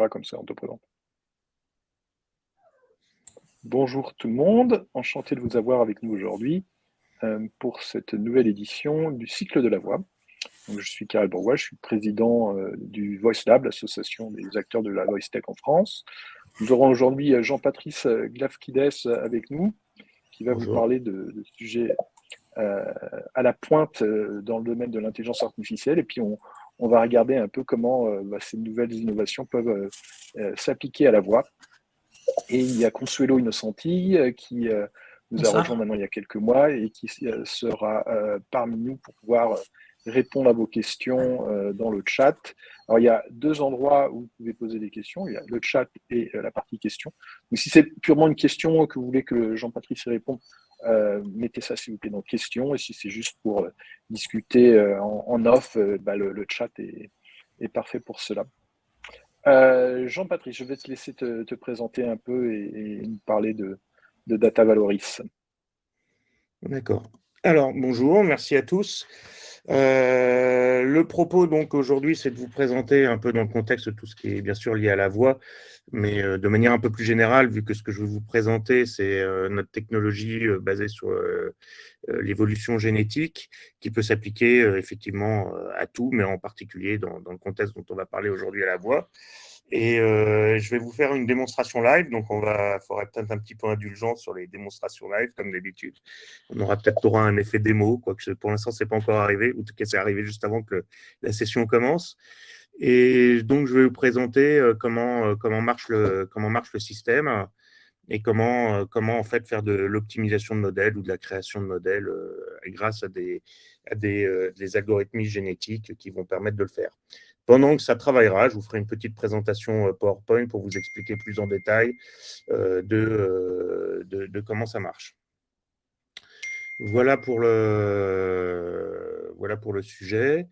Comme ça, on te présente. Bonjour tout le monde, enchanté de vous avoir avec nous aujourd'hui pour cette nouvelle édition du cycle de la voix. Donc, je suis Karel Bourgois, je suis président du Voice Lab, l'association des acteurs de la Voice Tech en France. Nous aurons aujourd'hui Jean-Patrice Glafkides avec nous, qui va vous parler de sujets à la pointe dans le domaine de l'intelligence artificielle. Et puis, on va regarder un peu comment ces nouvelles innovations peuvent s'appliquer à la voix. Et il y a Consuelo Innocenti qui nous a rejoint maintenant il y a quelques mois et qui sera parmi nous pour pouvoir répondre à vos questions dans le chat. Alors, il y a deux endroits où vous pouvez poser des questions. Il y a le chat et la partie questions. Donc, si c'est purement une question que vous voulez que Jean-Patrice y réponde, mettez ça s'il vous plaît dans questions. Et si c'est juste pour discuter en off, le chat est parfait pour cela. Jean-Patrice, je vais te laisser te présenter un peu et nous parler de Data Valoris. D'accord. Alors, bonjour, merci à tous. Le propos, donc, aujourd'hui, c'est de vous présenter un peu dans le contexte tout ce qui est bien sûr lié à la voix, mais de manière un peu plus générale, vu que ce que je vais vous présenter, c'est notre technologie basée sur l'évolution génétique, qui peut s'appliquer effectivement à tout, mais en particulier dans le contexte dont on va parler aujourd'hui à la voix. Et je vais vous faire une démonstration live, donc faudra peut-être un petit peu indulgent sur les démonstrations live, comme d'habitude. On aura peut-être un effet démo, quoique pour l'instant, ce n'est pas encore arrivé, ou en tout cas, c'est arrivé juste avant que la session commence. Et donc, je vais vous présenter comment marche le système et comment en fait faire de l'optimisation de modèles ou de la création de modèles grâce à des algorithmes génétiques qui vont permettre de le faire. Pendant que ça travaillera, je vous ferai une petite présentation PowerPoint pour vous expliquer plus en détail de comment ça marche. Voilà pour le sujet.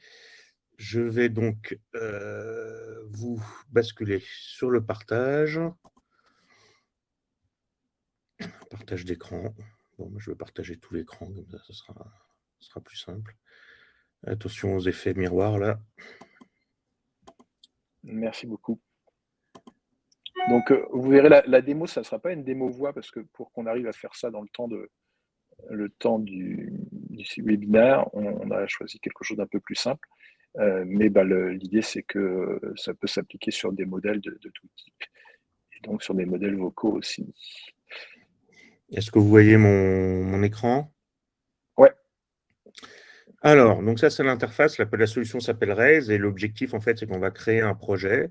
Je vais donc vous basculer sur le partage. Partage d'écran. Bon, moi, je vais partager tout l'écran, comme ça, ce sera plus simple. Attention aux effets miroirs, là. Merci beaucoup. Donc, vous verrez, la démo, ça ne sera pas une démo voix, parce que pour qu'on arrive à faire ça dans le temps du webinaire, on a choisi quelque chose d'un peu plus simple. Mais l'idée, c'est que ça peut s'appliquer sur des modèles de tout type, et donc sur des modèles vocaux aussi. Est-ce que vous voyez mon écran? Ouais. Alors, donc ça, c'est l'interface. La solution s'appelle Raise et l'objectif, en fait, c'est qu'on va créer un projet.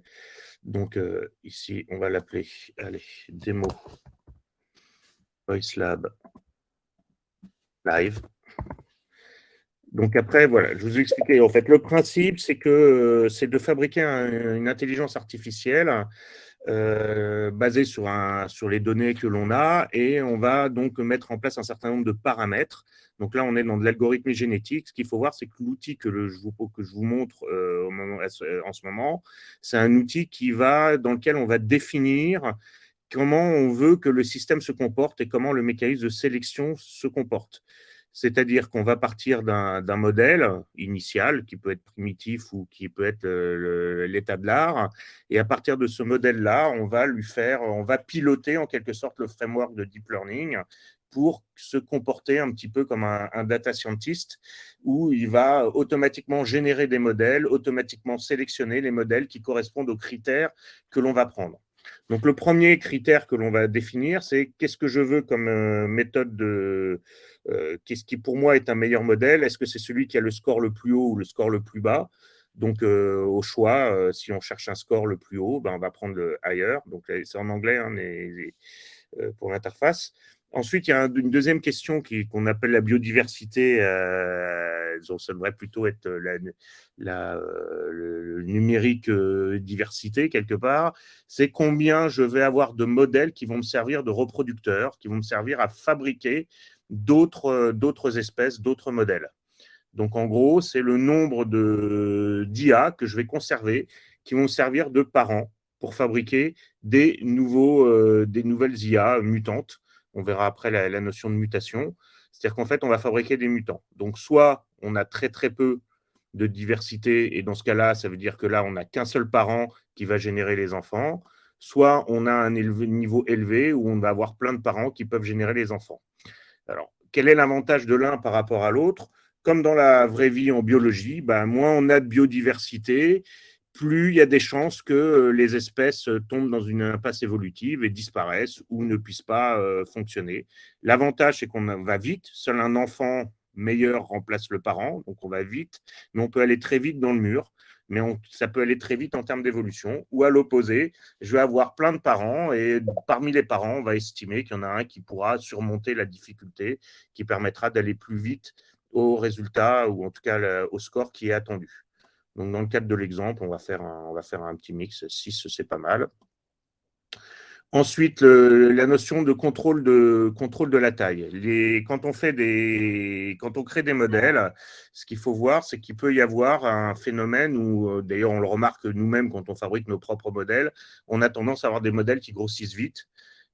Donc, ici, on va l'appeler, allez, démo Voice Lab Live. Donc après, voilà, je vous ai expliqué. En fait, le principe, c'est de fabriquer une intelligence artificielle basée sur les données que l'on a, et on va donc mettre en place un certain nombre de paramètres. Donc là, on est dans de l'algorithme génétique. Ce qu'il faut voir, c'est que l'outil que je vous montre en ce moment, c'est un outil dans lequel on va définir comment on veut que le système se comporte et comment le mécanisme de sélection se comporte. C'est-à-dire qu'on va partir d'un modèle initial qui peut être primitif ou qui peut être l'état de l'art. Et à partir de ce modèle-là, on va piloter en quelque sorte le framework de deep learning pour se comporter un petit peu comme un data scientist, où il va automatiquement générer des modèles, automatiquement sélectionner les modèles qui correspondent aux critères que l'on va prendre. Donc, le premier critère que l'on va définir, c'est qu'est-ce que je veux comme méthode qu'est-ce qui pour moi est un meilleur modèle? Est-ce que c'est celui qui a le score le plus haut ou le score le plus bas? Donc, au choix, si on cherche un score le plus haut, on va prendre le higher. Donc, c'est en anglais pour l'interface. Ensuite, il y a une deuxième question qu'on appelle la biodiversité. Ça devrait plutôt être le numérique diversité, quelque part. C'est combien je vais avoir de modèles qui vont me servir de reproducteurs, qui vont me servir à fabriquer d'autres espèces, d'autres modèles. Donc, en gros, c'est le nombre d'IA que je vais conserver qui vont me servir de parents pour fabriquer des nouvelles IA mutantes. On verra après la notion de mutation. C'est-à-dire qu'en fait, on va fabriquer des mutants. Donc, soit on a très, très peu de diversité, et dans ce cas-là, ça veut dire que là, on n'a qu'un seul parent qui va générer les enfants, soit on a un niveau élevé où on va avoir plein de parents qui peuvent générer les enfants. Alors, quel est l'avantage de l'un par rapport à l'autre? Comme dans la vraie vie en biologie, ben, moins on a de biodiversité, plus il y a des chances que les espèces tombent dans une impasse évolutive et disparaissent ou ne puissent pas fonctionner. L'avantage, c'est qu'on va vite. Seul un enfant meilleur remplace le parent, donc on va vite, mais on peut aller très vite dans le mur. Mais ça peut aller très vite en termes d'évolution. Ou à l'opposé, je vais avoir plein de parents et parmi les parents, on va estimer qu'il y en a un qui pourra surmonter la difficulté, qui permettra d'aller plus vite au résultat ou en tout cas au score qui est attendu. Donc, dans le cadre de l'exemple, on va faire un petit mix. 6, c'est pas mal. Ensuite, la notion de contrôle de la taille. Quand on crée des modèles, ce qu'il faut voir, c'est qu'il peut y avoir un phénomène où, d'ailleurs, on le remarque nous-mêmes quand on fabrique nos propres modèles, on a tendance à avoir des modèles qui grossissent vite.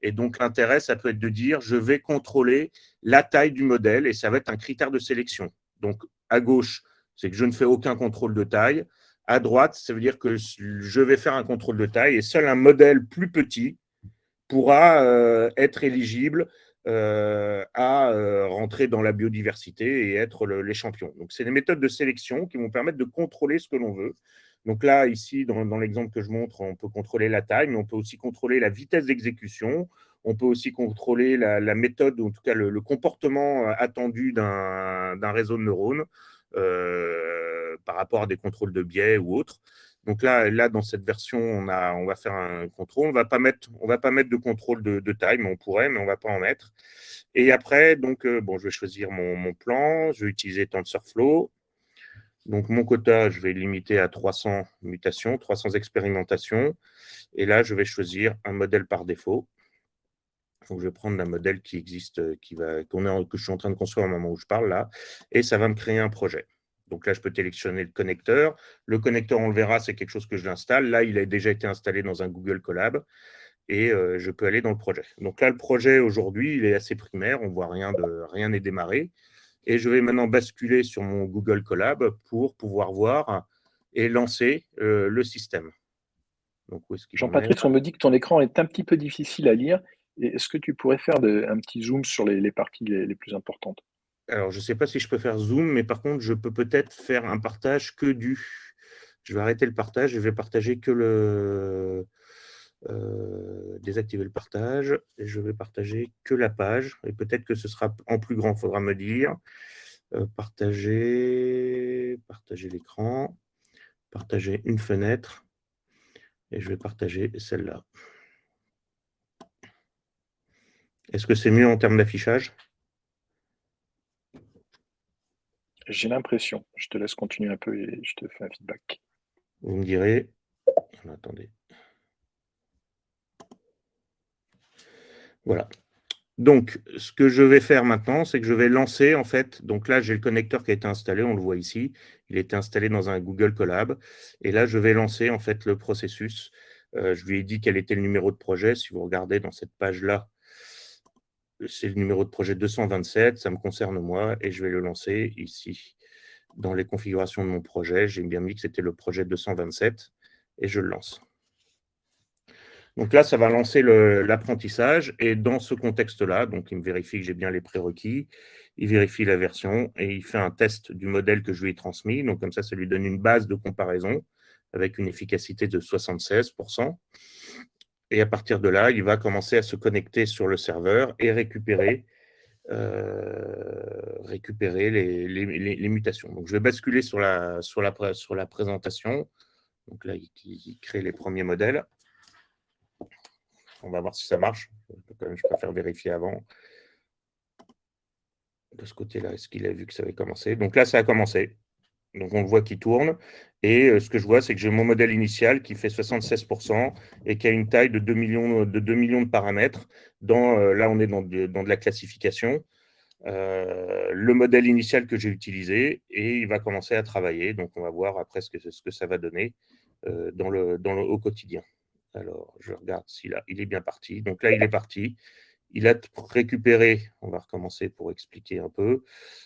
Et donc, l'intérêt, ça peut être de dire, je vais contrôler la taille du modèle et ça va être un critère de sélection. Donc, à gauche, c'est que je ne fais aucun contrôle de taille. À droite, ça veut dire que je vais faire un contrôle de taille et seul un modèle plus petit pourra être éligible à rentrer dans la biodiversité et être les champions. Donc, c'est des méthodes de sélection qui vont permettre de contrôler ce que l'on veut. Donc là, ici, dans l'exemple que je montre, on peut contrôler la taille, mais on peut aussi contrôler la vitesse d'exécution. On peut aussi contrôler la méthode, ou en tout cas le comportement attendu d'un réseau de neurones par rapport à des contrôles de biais ou autres. Donc là, dans cette version, on va faire un contrôle. On va pas mettre de contrôle de taille, mais on pourrait, mais on va pas en mettre. Et après, donc, je vais choisir mon plan. Je vais utiliser TensorFlow. Donc, mon quota, je vais limiter à 300 mutations, 300 expérimentations. Et là, je vais choisir un modèle par défaut. Donc, je vais prendre un modèle qui existe, que je suis en train de construire au moment où je parle là. Et ça va me créer un projet. Donc là, je peux sélectionner le connecteur. Le connecteur, on le verra, c'est quelque chose que je l'installe. Là, il a déjà été installé dans un Google Colab et je peux aller dans le projet. Donc là, le projet aujourd'hui, il est assez primaire. On voit rien n'est démarré. Et je vais maintenant basculer sur mon Google Colab pour pouvoir voir et lancer le système. Donc, où est-ce qu'il Jean-Patrice, on me dit que ton écran est un petit peu difficile à lire. Est-ce que tu pourrais faire un petit zoom sur les parties les plus importantes? Alors, je ne sais pas si je peux faire zoom, mais par contre, je peux peut-être faire un partage que du. Je vais arrêter le partage, je vais partager que désactiver le partage, et je vais partager que la page, et peut-être que ce sera en plus grand, il faudra me dire. Partager l'écran, partager une fenêtre, et je vais partager celle-là. Est-ce que c'est mieux en termes d'affichage? J'ai l'impression. Je te laisse continuer un peu et je te fais un feedback. Vous me direz. Attendez. Voilà. Donc, ce que je vais faire maintenant, c'est que je vais lancer, en fait, donc là, j'ai le connecteur qui a été installé, on le voit ici, il a été installé dans un Google Colab, et là, je vais lancer, en fait, le processus. Je lui ai dit quel était le numéro de projet, si vous regardez dans cette page-là, c'est le numéro de projet 227, ça me concerne moi, et je vais le lancer ici. Dans les configurations de mon projet, j'ai bien mis que c'était le projet 227, et je le lance. Donc là, ça va lancer l'apprentissage, et dans ce contexte-là, donc il me vérifie que j'ai bien les prérequis, il vérifie la version et il fait un test du modèle que je lui ai transmis. Donc comme ça lui donne une base de comparaison avec une efficacité de 76%. Et à partir de là, il va commencer à se connecter sur le serveur et récupérer les mutations. Donc je vais basculer sur la présentation. Donc là, il crée les premiers modèles. On va voir si ça marche. Je préfère vérifier avant. De ce côté-là, est-ce qu'il a vu que ça avait commencé? Donc là, ça a commencé. Donc on le voit qui tourne. Et ce que je vois, c'est que j'ai mon modèle initial qui fait 76% et qui a une taille de 2 millions de paramètres. Là, on est dans de la classification. Le modèle initial que j'ai utilisé, et il va commencer à travailler. Donc on va voir après ce que ça va donner au quotidien. Alors, je regarde il est bien parti. Donc là, il est parti. Il a récupéré, on va recommencer pour expliquer un peu.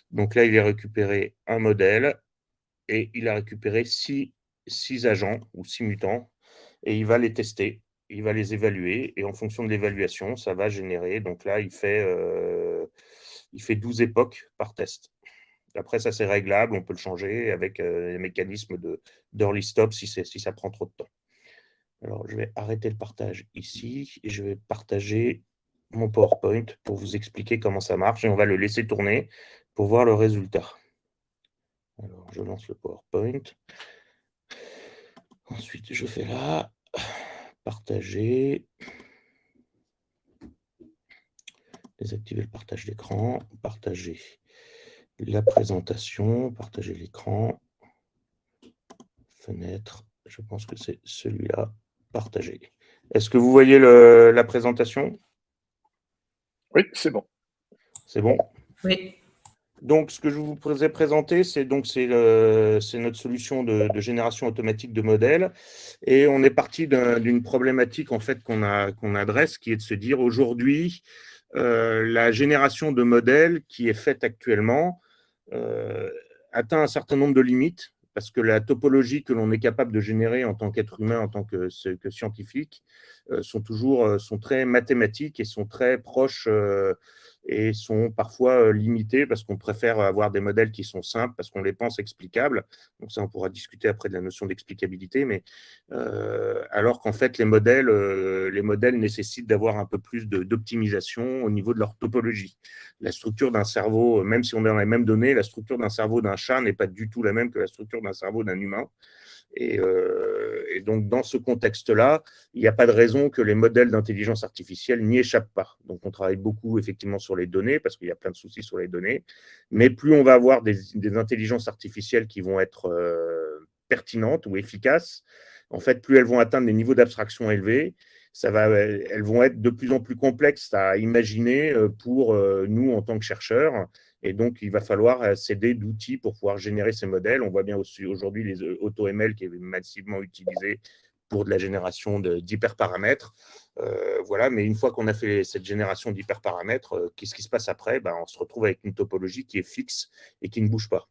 Donc là, il a récupéré un modèle et il a récupéré six agents ou 6 mutants et il va les tester, il va les évaluer et en fonction de l'évaluation, ça va générer. Donc là, il fait 12 époques par test. Après, ça, c'est réglable, on peut le changer avec les mécanismes d'early stop si ça prend trop de temps. Alors, je vais arrêter le partage ici et je vais partager mon PowerPoint pour vous expliquer comment ça marche et on va le laisser tourner pour voir le résultat. Alors, je lance le PowerPoint. Ensuite, je fais là, partager, désactiver le partage d'écran, partager la présentation, partager l'écran, fenêtre, je pense que c'est celui-là, partager. Est-ce que vous voyez la présentation? Oui, c'est bon. C'est bon? Oui. Donc, ce que je vous ai présenté, c'est notre solution de génération automatique de modèles. Et on est parti d'une problématique en fait qu'on adresse, qui est de se dire aujourd'hui, la génération de modèles qui est faite actuellement atteint un certain nombre de limites, parce que la topologie que l'on est capable de générer en tant qu'être humain, en tant que scientifique, sont très mathématiques et sont très proches et sont parfois limitées parce qu'on préfère avoir des modèles qui sont simples, parce qu'on les pense explicables. Donc ça, on pourra discuter après de la notion d'explicabilité, mais alors qu'en fait, les modèles nécessitent d'avoir un peu plus d'optimisation au niveau de leur topologie. La structure d'un cerveau, même si on a les mêmes données, la structure d'un cerveau d'un chat n'est pas du tout la même que la structure d'un cerveau d'un humain. Et donc, dans ce contexte-là, il n'y a pas de raison que les modèles d'intelligence artificielle n'y échappent pas. Donc, on travaille beaucoup, effectivement, sur les données, parce qu'il y a plein de soucis sur les données. Mais plus on va avoir des intelligences artificielles qui vont être pertinentes ou efficaces, en fait, plus elles vont atteindre des niveaux d'abstraction élevés. Elles vont être de plus en plus complexes à imaginer pour nous, en tant que chercheurs. Et donc, il va falloir s'aider d'outils pour pouvoir générer ces modèles. On voit bien aussi aujourd'hui les AutoML qui est massivement utilisé pour de la génération d'hyperparamètres. Voilà, mais une fois qu'on a fait cette génération d'hyperparamètres, qu'est-ce qui se passe après? On se retrouve avec une topologie qui est fixe et qui ne bouge pas.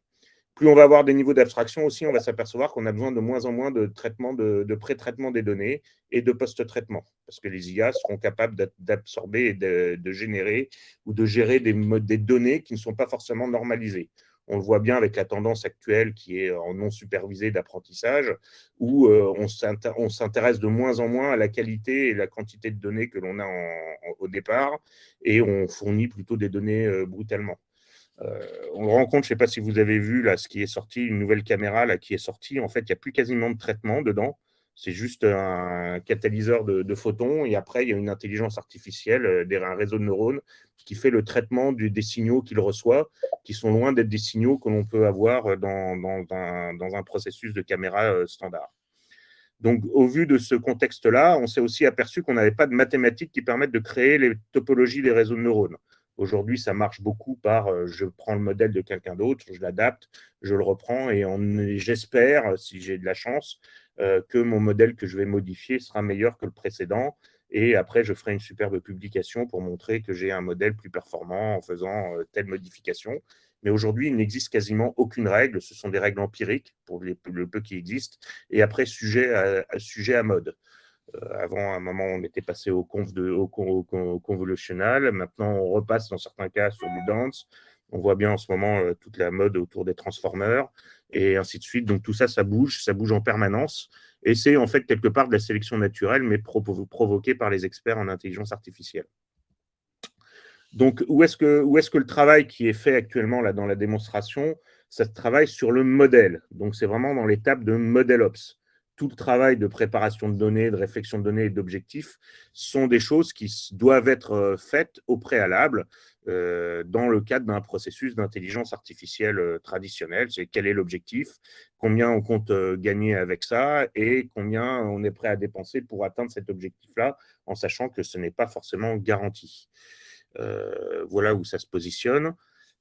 Plus on va avoir des niveaux d'abstraction aussi, on va s'apercevoir qu'on a besoin de moins en moins de pré-traitement des données et de post-traitement, parce que les IA seront capables d'absorber et de générer ou de gérer des données qui ne sont pas forcément normalisées. On le voit bien avec la tendance actuelle qui est en non supervisé d'apprentissage, où on s'intéresse de moins en moins à la qualité et la quantité de données que l'on a au départ, et on fournit plutôt des données brutalement. On le rend compte, je ne sais pas si vous avez vu là, ce qui est sorti, une nouvelle caméra là, qui est sortie. En fait, il n'y a plus quasiment de traitement dedans. C'est juste un catalyseur de photons et après, il y a une intelligence artificielle, un réseau de neurones qui fait le traitement des signaux qu'il reçoit, qui sont loin d'être des signaux que l'on peut avoir dans un processus de caméra standard. Donc, au vu de ce contexte-là, on s'est aussi aperçu qu'on n'avait pas de mathématiques qui permettent de créer les topologies des réseaux de neurones. Aujourd'hui, ça marche beaucoup par je prends le modèle de quelqu'un d'autre, je l'adapte, je le reprends et j'espère, si j'ai de la chance, que mon modèle que je vais modifier sera meilleur que le précédent. Et après, je ferai une superbe publication pour montrer que j'ai un modèle plus performant en faisant telle modification. Mais aujourd'hui, il n'existe quasiment aucune règle. Ce sont des règles empiriques pour le peu qui existent. Et après, sujet à mode. Avant, à un moment, on était passé au convolutional. Maintenant, on repasse dans certains cas sur du dance. On voit bien en ce moment toute la mode autour des transformers et ainsi de suite. Donc tout ça, ça bouge en permanence. Et c'est en fait quelque part de la sélection naturelle, mais provoquée par les experts en intelligence artificielle. Donc, où est-ce que le travail qui est fait actuellement là dans la démonstration, ça travaille sur le modèle. Donc, c'est vraiment dans l'étape de modèle ops. Tout le travail de préparation de données, de réflexion de données et d'objectifs sont des choses qui doivent être faites au préalable dans le cadre d'un processus d'intelligence artificielle traditionnel. C'est quel est l'objectif, combien on compte gagner avec ça et combien on est prêt à dépenser pour atteindre cet objectif-là, en sachant que ce n'est pas forcément garanti. Voilà où ça se positionne.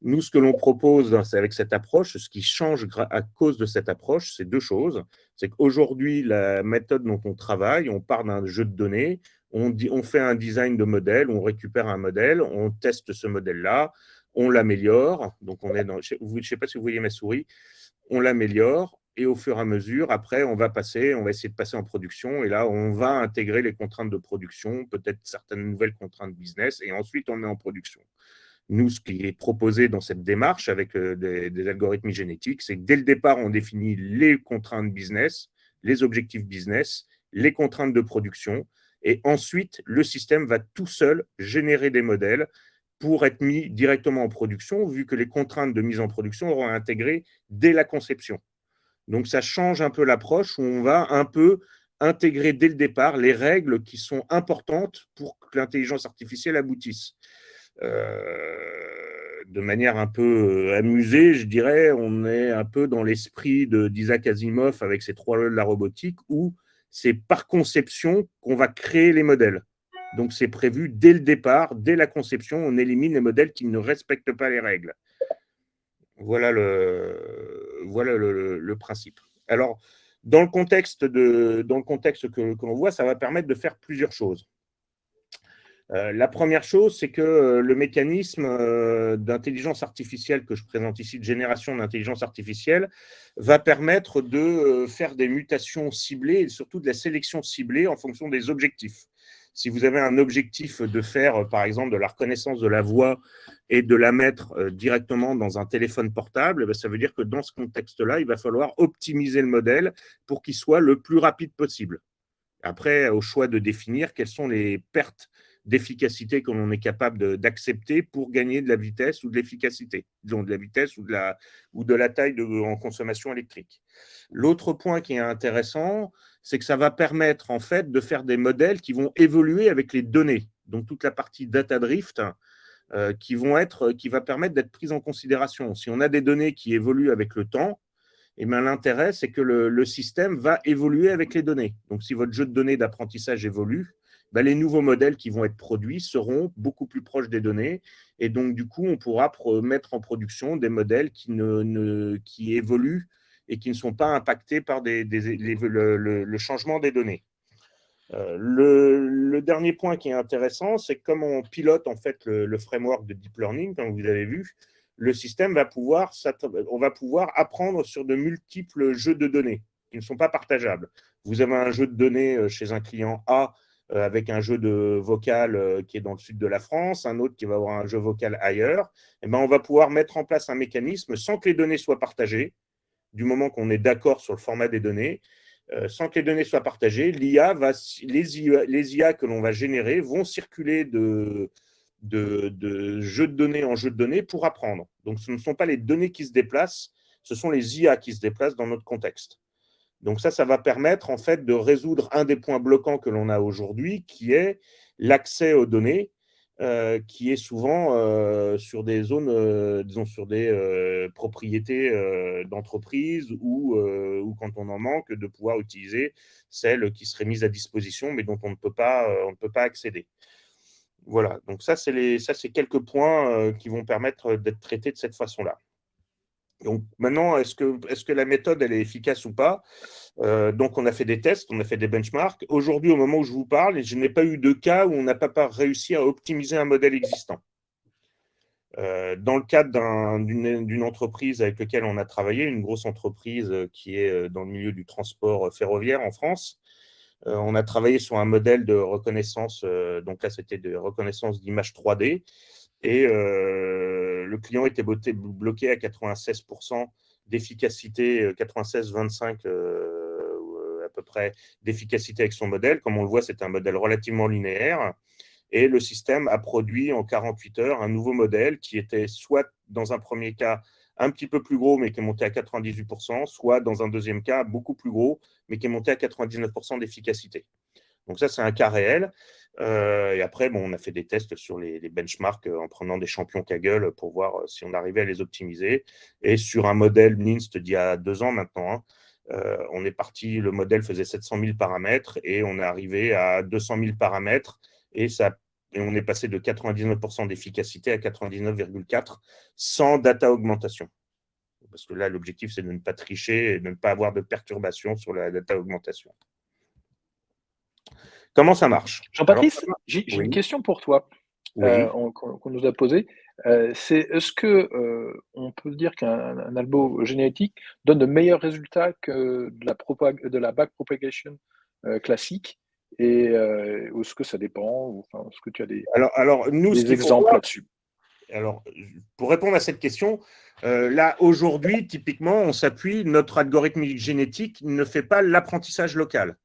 Nous, ce que l'on propose avec cette approche, ce qui change à cause de cette approche, c'est deux choses. C'est qu'aujourd'hui, la méthode dont on travaille, on part d'un jeu de données, on fait un design de modèle, on récupère un modèle, on teste ce modèle-là, on l'améliore. Donc, je ne sais pas si vous voyez ma souris. on l'améliore, et au fur et à mesure, après, on va essayer de passer en production, et là, on va intégrer les contraintes de production, peut-être certaines nouvelles contraintes business, et ensuite, on est en production. Nous, ce qui est proposé dans cette démarche avec des algorithmes génétiques, c'est que dès le départ, on définit les contraintes business, les objectifs business, les contraintes de production, et ensuite, le système va tout seul générer des modèles pour être mis directement en production, vu que les contraintes de mise en production auront intégré dès la conception. Donc, ça change un peu l'approche où on va un peu intégrer dès le départ les règles qui sont importantes pour que l'intelligence artificielle aboutisse. De manière un peu amusée, je dirais, on est un peu dans l'esprit d'Isaac Asimov avec ses 3 lois de la robotique, où c'est par conception qu'on va créer les modèles. Donc, c'est prévu dès le départ, dès la conception, on élimine les modèles qui ne respectent pas les règles. Voilà le principe. Alors, dans le contexte que l'on voit, ça va permettre de faire plusieurs choses. La première chose, c'est que le mécanisme d'intelligence artificielle que je présente ici, de génération d'intelligence artificielle, va permettre de faire des mutations ciblées et surtout de la sélection ciblée en fonction des objectifs. Si vous avez un objectif de faire, par exemple, de la reconnaissance de la voix et de la mettre directement dans un téléphone portable, ça veut dire que dans ce contexte-là, il va falloir optimiser le modèle pour qu'il soit le plus rapide possible. Après, au choix de définir quelles sont les pertes d'efficacité que l'on est capable d'accepter pour gagner de la vitesse ou de l'efficacité, disons de la vitesse ou de la taille en consommation électrique. L'autre point qui est intéressant, c'est que ça va permettre en fait de faire des modèles qui vont évoluer avec les données. Donc toute la partie data drift qui va permettre d'être prise en considération. Si on a des données qui évoluent avec le temps, eh bien, l'intérêt, c'est que le système va évoluer avec les données. Donc, si votre jeu de données d'apprentissage évolue, ben, les nouveaux modèles qui vont être produits seront beaucoup plus proches des données. Et donc, du coup, on pourra mettre en production des modèles qui évoluent et qui ne sont pas impactés par le changement des données. Le dernier point qui est intéressant, c'est que comme on pilote en fait le framework de deep learning, comme vous avez vu, le système on va pouvoir apprendre sur de multiples jeux de données qui ne sont pas partageables. Vous avez un jeu de données chez un client A avec un jeu de vocal qui est dans le sud de la France, un autre qui va avoir un jeu vocal ailleurs. Et ben, on va pouvoir mettre en place un mécanisme sans que les données soient partagées, du moment qu'on est d'accord sur le format des données. Sans que les données soient partagées, les IA que l'on va générer vont circuler de jeu de données en jeu de données pour apprendre. Donc, ce ne sont pas les données qui se déplacent, ce sont les IA qui se déplacent dans notre contexte. Donc, ça va permettre en fait de résoudre un des points bloquants que l'on a aujourd'hui, qui est l'accès aux données, qui est souvent sur des zones, disons sur des propriétés d'entreprise ou quand on en manque, de pouvoir utiliser celles qui seraient mises à disposition, mais dont on ne peut pas accéder. Voilà, donc ça, c'est quelques points qui vont permettre d'être traités de cette façon-là. Donc maintenant, est-ce que la méthode, elle est efficace ou pas? Donc on a fait des tests, on a fait des benchmarks. Aujourd'hui, au moment où je vous parle, je n'ai pas eu de cas où on n'a pas réussi à optimiser un modèle existant. Dans le cadre d'une entreprise avec laquelle on a travaillé, une grosse entreprise qui est dans le milieu du transport ferroviaire en France, on a travaillé sur un modèle de reconnaissance, donc là c'était de reconnaissance d'images 3D, et le client était bloqué à 96% d'efficacité, 96-25 à peu près d'efficacité avec son modèle. Comme on le voit, c'est un modèle relativement linéaire. Et le système a produit en 48 heures un nouveau modèle qui était soit dans un premier cas un petit peu plus gros, mais qui est monté à 98%, soit dans un deuxième cas beaucoup plus gros, mais qui est monté à 99% d'efficacité. Donc ça, c'est un cas réel. Et après, on a fait des tests sur les benchmarks en prenant des champions Kaggle pour voir si on arrivait à les optimiser. Et sur un modèle NINST d'il y a 2 ans maintenant, on est parti, le modèle faisait 700 000 paramètres et on est arrivé à 200 000 paramètres et on est passé de 99% d'efficacité à 99,4% sans data augmentation. Parce que là, l'objectif, c'est de ne pas tricher et de ne pas avoir de perturbations sur la data augmentation. Comment ça marche? Jean-Patrice, j'ai une question pour toi. Oui. qu'on nous a posée. C'est est-ce que on peut dire qu'un algo génétique donne de meilleurs résultats que de la backpropagation classique ou est-ce que ça dépend? Ou, enfin, est-ce que tu as Alors, nous, ce des qu'il faut exemples voir, là-dessus? alors, pour répondre à cette question, là, aujourd'hui, typiquement, on s'appuie, notre algorithme génétique ne fait pas l'apprentissage local.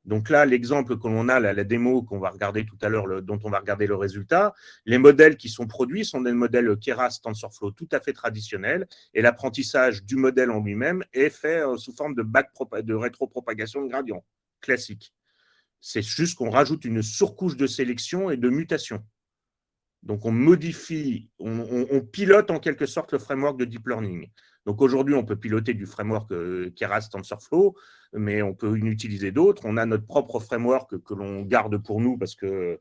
Donc là, l'exemple que l'on a, la démo qu'on va regarder tout à l'heure, dont on va regarder le résultat, les modèles qui sont produits sont des modèles Keras TensorFlow tout à fait traditionnels, et l'apprentissage du modèle en lui-même est fait sous forme de rétropropagation de gradient classique. C'est juste qu'on rajoute une surcouche de sélection et de mutation. Donc, on modifie, on pilote en quelque sorte le framework de deep learning. Donc, aujourd'hui, on peut piloter du framework Keras TensorFlow, mais on peut en utiliser d'autres. On a notre propre framework que l'on garde pour nous parce que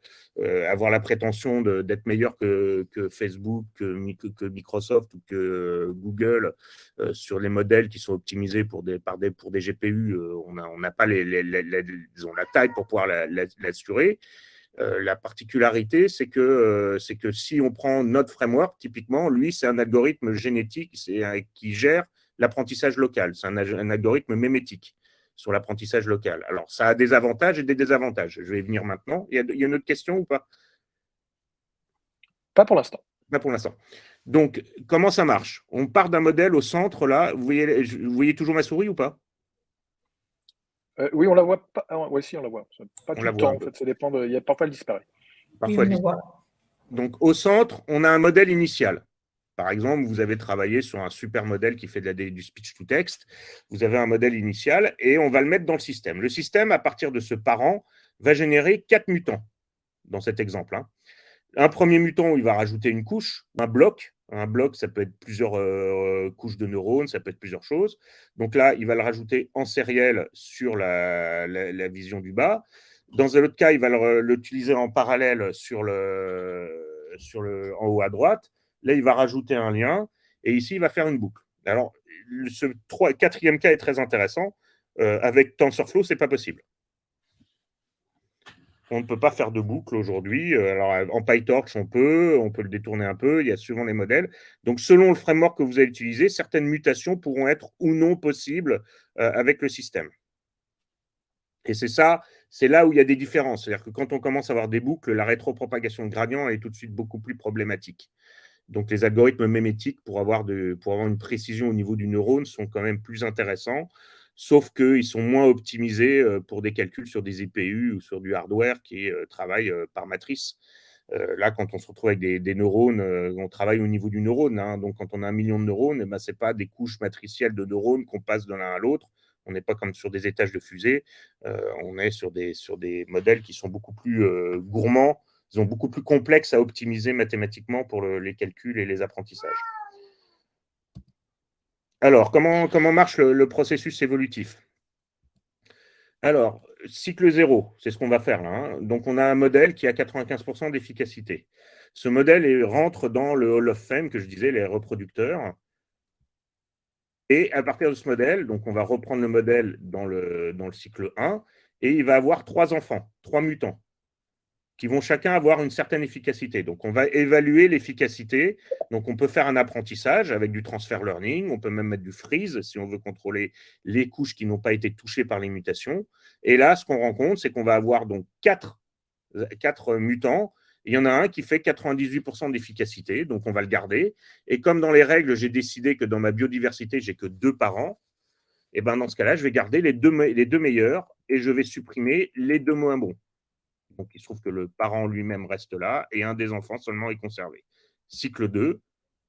avoir la prétention d'être meilleur que Facebook, que Microsoft ou que Google sur les modèles qui sont optimisés pour des GPU, on n'a pas disons, la taille pour pouvoir l'assurer. La particularité, c'est que si on prend notre framework, typiquement, lui, c'est un algorithme génétique qui gère l'apprentissage local. C'est un algorithme mémétique sur l'apprentissage local. Alors, ça a des avantages et des désavantages. Je vais y venir maintenant. Il y a une autre question ou pas? Pas pour l'instant. Pas pour l'instant. Donc, comment ça marche? On part d'un modèle au centre, là. Vous voyez toujours ma souris ou pas? Oui, on la voit pas. Oui, si, on la voit. Pas On tout la le voit temps, un en peu. fait. Ça dépend il y a parfois, elle disparaît. Oui, Parfois, on elle le disparaît. voit. Donc, au centre, on a un modèle initial. Par exemple, vous avez travaillé sur un super modèle qui fait du speech to text. Vous avez un modèle initial et on va le mettre dans le système. Le système, à partir de ce parent, va générer 4 mutants dans cet exemple. Un premier mutant où il va rajouter une couche, un bloc. Un bloc, ça peut être plusieurs couches de neurones, ça peut être plusieurs choses. Donc là, il va le rajouter en sériel sur la vision du bas. Dans un autre cas, il va l'utiliser en parallèle en haut à droite. Là, il va rajouter un lien. Et ici, il va faire une boucle. Alors, ce quatrième cas est très intéressant. Avec TensorFlow, ce n'est pas possible. On ne peut pas faire de boucle aujourd'hui. Alors, en PyTorch, on peut le détourner un peu. Il y a souvent les modèles. Donc, selon le framework que vous allez utiliser, certaines mutations pourront être ou non possibles avec le système. Et c'est là où il y a des différences. C'est-à-dire que quand on commence à avoir des boucles, la rétropropagation de gradient est tout de suite beaucoup plus problématique. Donc, les algorithmes mémétiques, pour avoir une précision au niveau du neurone, sont quand même plus intéressants, sauf qu'ils sont moins optimisés pour des calculs sur des IPU ou sur du hardware qui travaille par matrice. Là, quand on se retrouve avec des neurones, on travaille au niveau du neurone. Donc, quand on a 1 million de neurones, ce n'est pas des couches matricielles de neurones qu'on passe de l'un à l'autre. On n'est pas comme sur des étages de fusée. On est sur des modèles qui sont beaucoup plus gourmands. Ils sont beaucoup plus complexes à optimiser mathématiquement pour les calculs et les apprentissages. Alors, comment marche le processus évolutif? Alors, cycle 0, c'est ce qu'on va faire là. Donc, on a un modèle qui a 95% d'efficacité. Ce modèle rentre dans le Hall of Fame que je disais, les reproducteurs. Et à partir de ce modèle, donc on va reprendre le modèle dans le cycle 1, et il va avoir 3 enfants, 3 mutants, qui vont chacun avoir une certaine efficacité. Donc, on va évaluer l'efficacité. Donc, on peut faire un apprentissage avec du transfer learning. On peut même mettre du freeze si on veut contrôler les couches qui n'ont pas été touchées par les mutations. Et là, ce qu'on rencontre, c'est qu'on va avoir donc 4 mutants. Il y en a un qui fait 98% d'efficacité, donc on va le garder. Et comme dans les règles, j'ai décidé que dans ma biodiversité, j'ai que 2 parents, et ben dans ce cas-là, je vais garder les deux meilleurs et je vais supprimer les 2 moins bons. Donc, il se trouve que le parent lui-même reste là et un des enfants seulement est conservé. Cycle 2,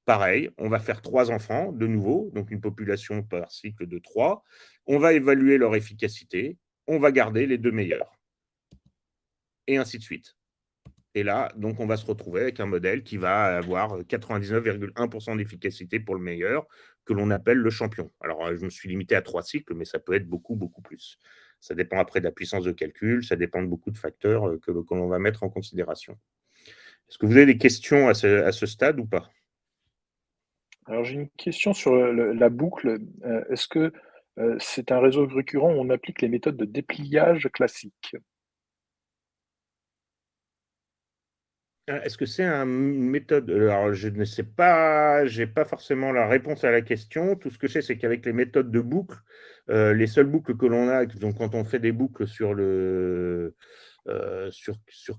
pareil, on va faire 3 enfants de nouveau, donc une population par cycle de 3. On va évaluer leur efficacité, on va garder les 2 meilleurs. Et ainsi de suite. Et là, donc, on va se retrouver avec un modèle qui va avoir 99,1% d'efficacité pour le meilleur, que l'on appelle le champion. Alors, je me suis limité à 3 cycles, mais ça peut être beaucoup, beaucoup plus. Ça dépend après de la puissance de calcul, ça dépend de beaucoup de facteurs que l'on va mettre en considération. Est-ce que vous avez des questions à ce stade ou pas? Alors, j'ai une question sur la boucle. Est-ce que c'est un réseau récurrent où on applique les méthodes de dépliage classiques? Est-ce que c'est une méthode? Alors, je ne sais pas, je n'ai pas forcément la réponse à la question. Tout ce que je sais, c'est qu'avec les méthodes de boucle, les seules boucles que l'on a, donc quand on fait des boucles sur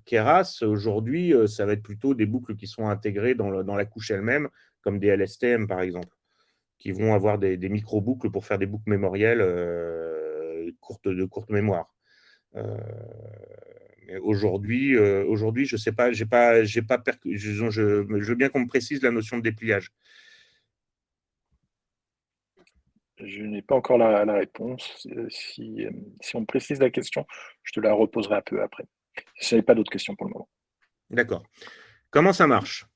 Keras, aujourd'hui, ça va être plutôt des boucles qui sont intégrées dans la couche elle-même, comme des LSTM par exemple, qui vont avoir des micro-boucles pour faire des boucles mémorielles de courte mémoire. Mais aujourd'hui, je ne sais pas, je veux bien qu'on me précise la notion de dépliage. Je n'ai pas encore la réponse. Si on me précise la question, je te la reposerai un peu après. Je n'avais pas d'autres questions pour le moment. D'accord. Comment ça marche?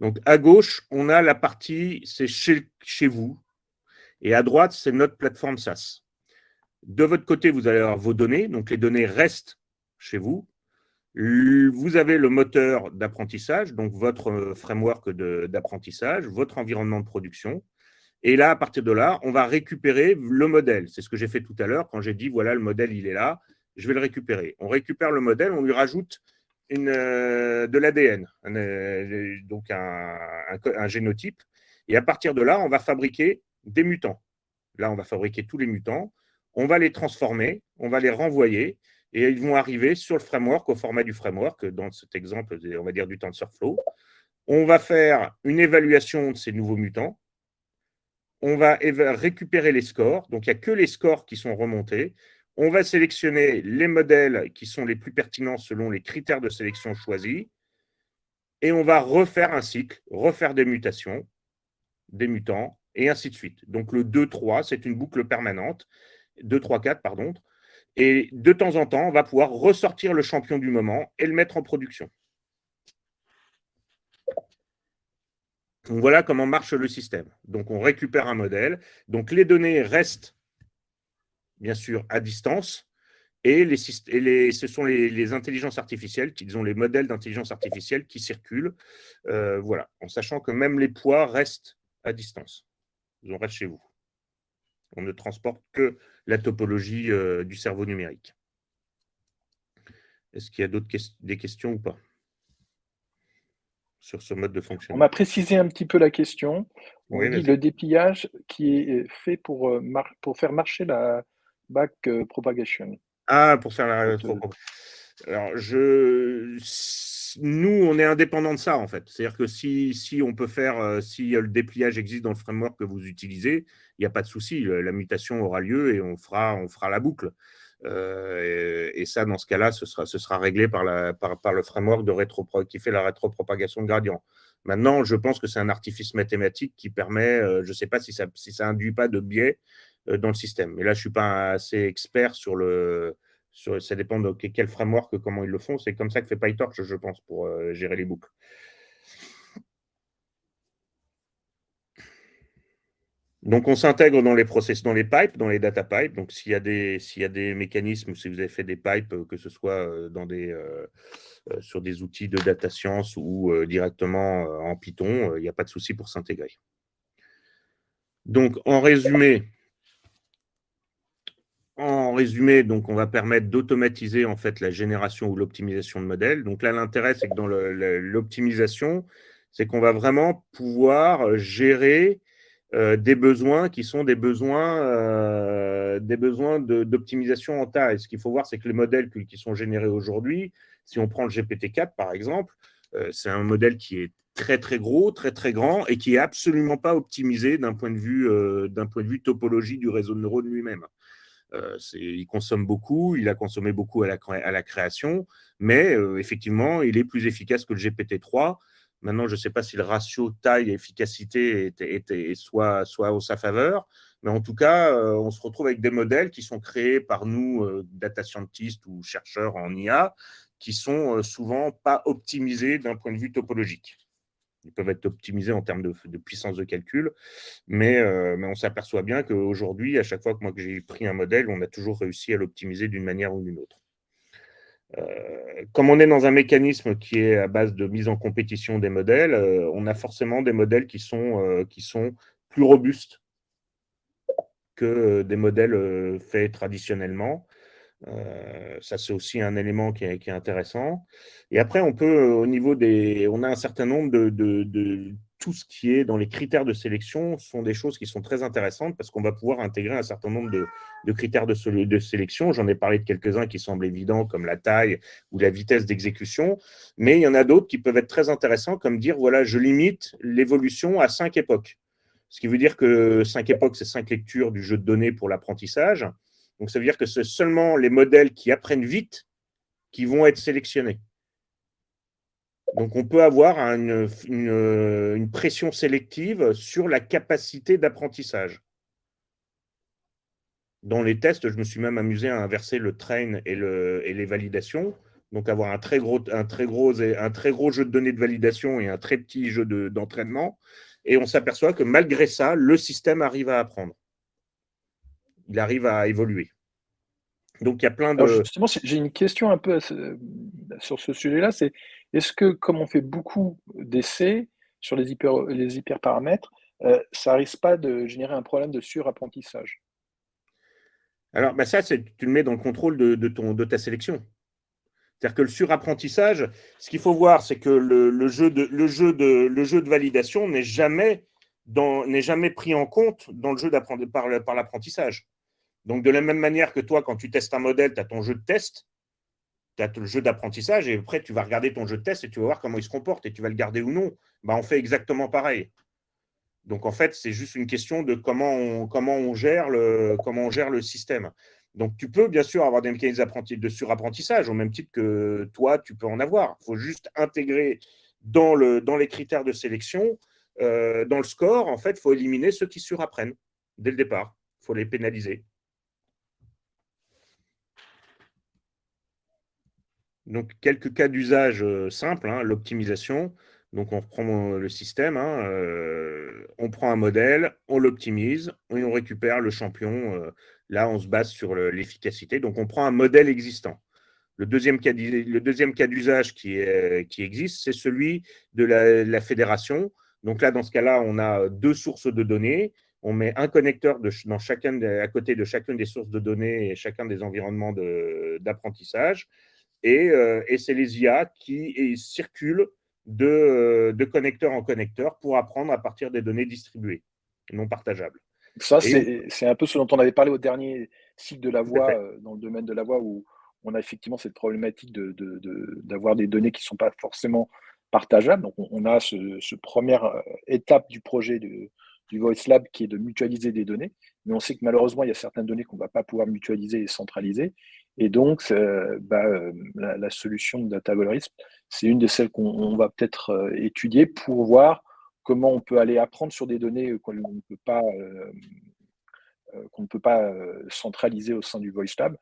Donc, à gauche, on a la partie, c'est chez vous, et à droite, c'est notre plateforme SaaS. De votre côté, vous allez avoir vos données, donc les données restent chez vous. Vous avez le moteur d'apprentissage, donc votre framework d'apprentissage, votre environnement de production. Et là, à partir de là, on va récupérer le modèle. C'est ce que j'ai fait tout à l'heure quand j'ai dit, voilà, le modèle, il est là, je vais le récupérer. On récupère le modèle, on lui rajoute de l'ADN, donc un génotype. Et à partir de là, on va fabriquer des mutants. Là, on va fabriquer tous les mutants. On va les transformer, on va les renvoyer et ils vont arriver sur le framework, au format du framework, dans cet exemple, on va dire du TensorFlow. On va faire une évaluation de ces nouveaux mutants. On va récupérer les scores. Donc, il n'y a que les scores qui sont remontés. On va sélectionner les modèles qui sont les plus pertinents selon les critères de sélection choisis. Et on va refaire un cycle, refaire des mutations, des mutants, et ainsi de suite. Donc, le 2-3, c'est une boucle permanente. 2-3-4, pardon. Et de temps en temps, on va pouvoir ressortir le champion du moment et le mettre en production. Donc, voilà comment marche le système. Donc, on récupère un modèle. Donc, les données restent, bien sûr, à distance. Et ce sont les intelligences artificielles, ils ont les modèles d'intelligence artificielle qui circulent, voilà, en sachant que même les poids restent à distance. Ils restent chez vous. On ne transporte que la topologie du cerveau numérique. Est-ce qu'il y a des questions ou pas sur ce mode de On fonctionnement? m'a précisé un petit peu la question. On Oui, dit vas-y. le dépliage qui est fait pour faire marcher la back propagation. Ah, pour faire la Cette, rétro. Alors, nous, on est indépendant de ça, en fait. C'est-à-dire que si on peut faire, si le dépliage existe dans le framework que vous utilisez, il n'y a pas de souci. La mutation aura lieu et on fera la boucle. Et ça, dans ce cas-là, ce sera réglé par le framework qui fait la rétropropagation de gradient. Maintenant, je pense que c'est un artifice mathématique qui permet, je ne sais pas si ça induit pas de biais dans le système. Mais là, je ne suis pas assez expert ça dépend de quel framework, comment ils le font. C'est comme ça que fait PyTorch, je pense, pour gérer les boucles. Donc, on s'intègre dans les process, dans les pipes, dans les data pipes. Donc, s'il y a des mécanismes, si vous avez fait des pipes, que ce soit sur des outils de data science ou directement en Python, il n'y a pas de souci pour s'intégrer. Donc, en résumé, donc, on va permettre d'automatiser en fait la génération ou l'optimisation de modèles. Donc là, l'intérêt, c'est que dans l'optimisation, c'est qu'on va vraiment pouvoir gérer des besoins qui sont des besoins d'optimisation en tas. Et ce qu'il faut voir, c'est que les modèles qui sont générés aujourd'hui, si on prend le GPT-4 par exemple, c'est un modèle qui est très très gros, très très grand et qui est absolument pas optimisé d'un point de vue topologie du réseau de neurones lui-même. Il consomme beaucoup, il a consommé beaucoup à la création, mais effectivement, il est plus efficace que le GPT-3. Maintenant, je ne sais pas si le ratio taille-efficacité soit en sa faveur, mais en tout cas, on se retrouve avec des modèles qui sont créés par nous, data scientists ou chercheurs en IA, qui sont souvent pas optimisés d'un point de vue topologique. Ils peuvent être optimisés en termes de puissance de calcul, mais on s'aperçoit bien qu'aujourd'hui, à chaque fois que j'ai pris un modèle, on a toujours réussi à l'optimiser d'une manière ou d'une autre. Comme on est dans un mécanisme qui est à base de mise en compétition des modèles, on a forcément des modèles qui sont plus robustes que des modèles faits traditionnellement. Ça, c'est aussi un élément qui est intéressant. Et après, on peut, on a un certain nombre de tout ce qui est dans les critères de sélection sont des choses qui sont très intéressantes parce qu'on va pouvoir intégrer un certain nombre de critères de sélection. J'en ai parlé de quelques-uns qui semblent évidents, comme la taille ou la vitesse d'exécution, mais il y en a d'autres qui peuvent être très intéressants, comme dire, voilà, je limite l'évolution à 5 époques. Ce qui veut dire que 5 époques, c'est 5 lectures du jeu de données pour l'apprentissage. Donc, ça veut dire que c'est seulement les modèles qui apprennent vite qui vont être sélectionnés. Donc, on peut avoir une pression sélective sur la capacité d'apprentissage. Dans les tests, je me suis même amusé à inverser le train et les validations. Donc, avoir un très gros jeu de données de validation et un très petit jeu d'entraînement. Et on s'aperçoit que malgré ça, le système arrive à apprendre. Il arrive à évoluer. Donc, il y a plein Alors de… justement, j'ai une question un peu sur ce sujet-là, c'est est-ce que comme on fait beaucoup d'essais sur les hyperparamètres, ça risque pas de générer un problème de surapprentissage? Alors, bah ça, tu le mets dans le contrôle de ta sélection. C'est-à-dire que le surapprentissage, ce qu'il faut voir, c'est que le jeu de validation n'est jamais pris en compte dans le jeu par l'apprentissage. Donc, de la même manière que toi, quand tu testes un modèle, tu as ton jeu de test, tu as le jeu d'apprentissage, et après, tu vas regarder ton jeu de test et tu vas voir comment il se comporte et tu vas le garder ou non. Bah, on fait exactement pareil. Donc, en fait, c'est juste une question de comment on gère le système. Donc, tu peux bien sûr avoir des mécanismes de surapprentissage, au même titre que toi, tu peux en avoir. Il faut juste intégrer dans les critères de sélection, dans le score, en fait, il faut éliminer ceux qui surapprennent dès le départ. Il faut les pénaliser. Donc, quelques cas d'usage simples, hein, l'optimisation. Donc, on reprend le système, hein, on prend un modèle, on l'optimise, et on récupère le champion. Là, on se base sur l'efficacité. Donc, on prend un modèle existant. Le deuxième cas d'usage qui existe, c'est celui de la fédération. Donc là, dans ce cas-là, on a deux sources de données. On met un connecteur à côté de chacune des sources de données et chacun des environnements d'apprentissage. Et c'est les IA qui circulent de connecteur en connecteur pour apprendre à partir des données distribuées, non partageables. Ça, Et c'est un peu ce dont on avait parlé au dernier cycle de la tout à voix, fait. dans le domaine de la voix, où on a effectivement cette problématique d'avoir des données qui ne sont pas forcément partageables. Donc on a ce première étape du projet du Voice Lab qui est de mutualiser des données, mais on sait que malheureusement, il y a certaines données qu'on ne va pas pouvoir mutualiser et centraliser. Et donc, la solution de Data Algorithm, c'est une de celles qu'on va peut-être étudier pour voir comment on peut aller apprendre sur des données qu'on ne peut pas centraliser au sein du Voice Lab,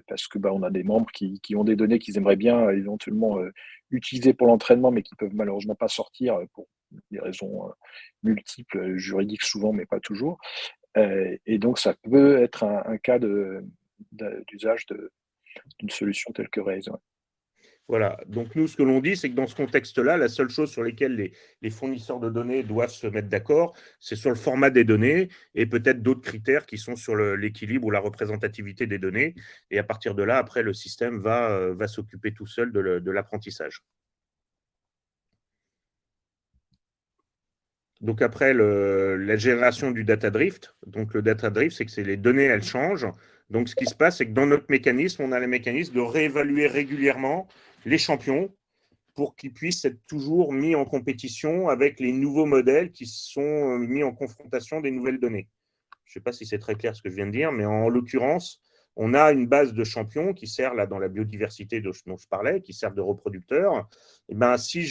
parce que on a des membres qui ont des données qu'ils aimeraient bien éventuellement utiliser pour l'entraînement, mais qui peuvent malheureusement pas sortir pour des raisons multiples, juridiques souvent, mais pas toujours. Et donc, ça peut être un cas d'usage d'une solution telle que Raise. Ouais. Voilà. Donc, nous, ce que l'on dit, c'est que dans ce contexte-là, la seule chose sur laquelle les fournisseurs de données doivent se mettre d'accord, c'est sur le format des données et peut-être d'autres critères qui sont sur l'équilibre ou la représentativité des données. Et à partir de là, après, le système va s'occuper tout seul de l'apprentissage. Donc, après, la génération du data drift. Donc, le data drift, c'est que les données, elles changent. Donc, ce qui se passe, c'est que dans notre mécanisme, on a le mécanisme de réévaluer régulièrement les champions pour qu'ils puissent être toujours mis en compétition avec les nouveaux modèles qui sont mis en confrontation des nouvelles données. Je ne sais pas si c'est très clair ce que je viens de dire, mais en l'occurrence, on a une base de champions qui sert là dans la biodiversité dont je parlais, qui servent de reproducteurs. Et ben, c'est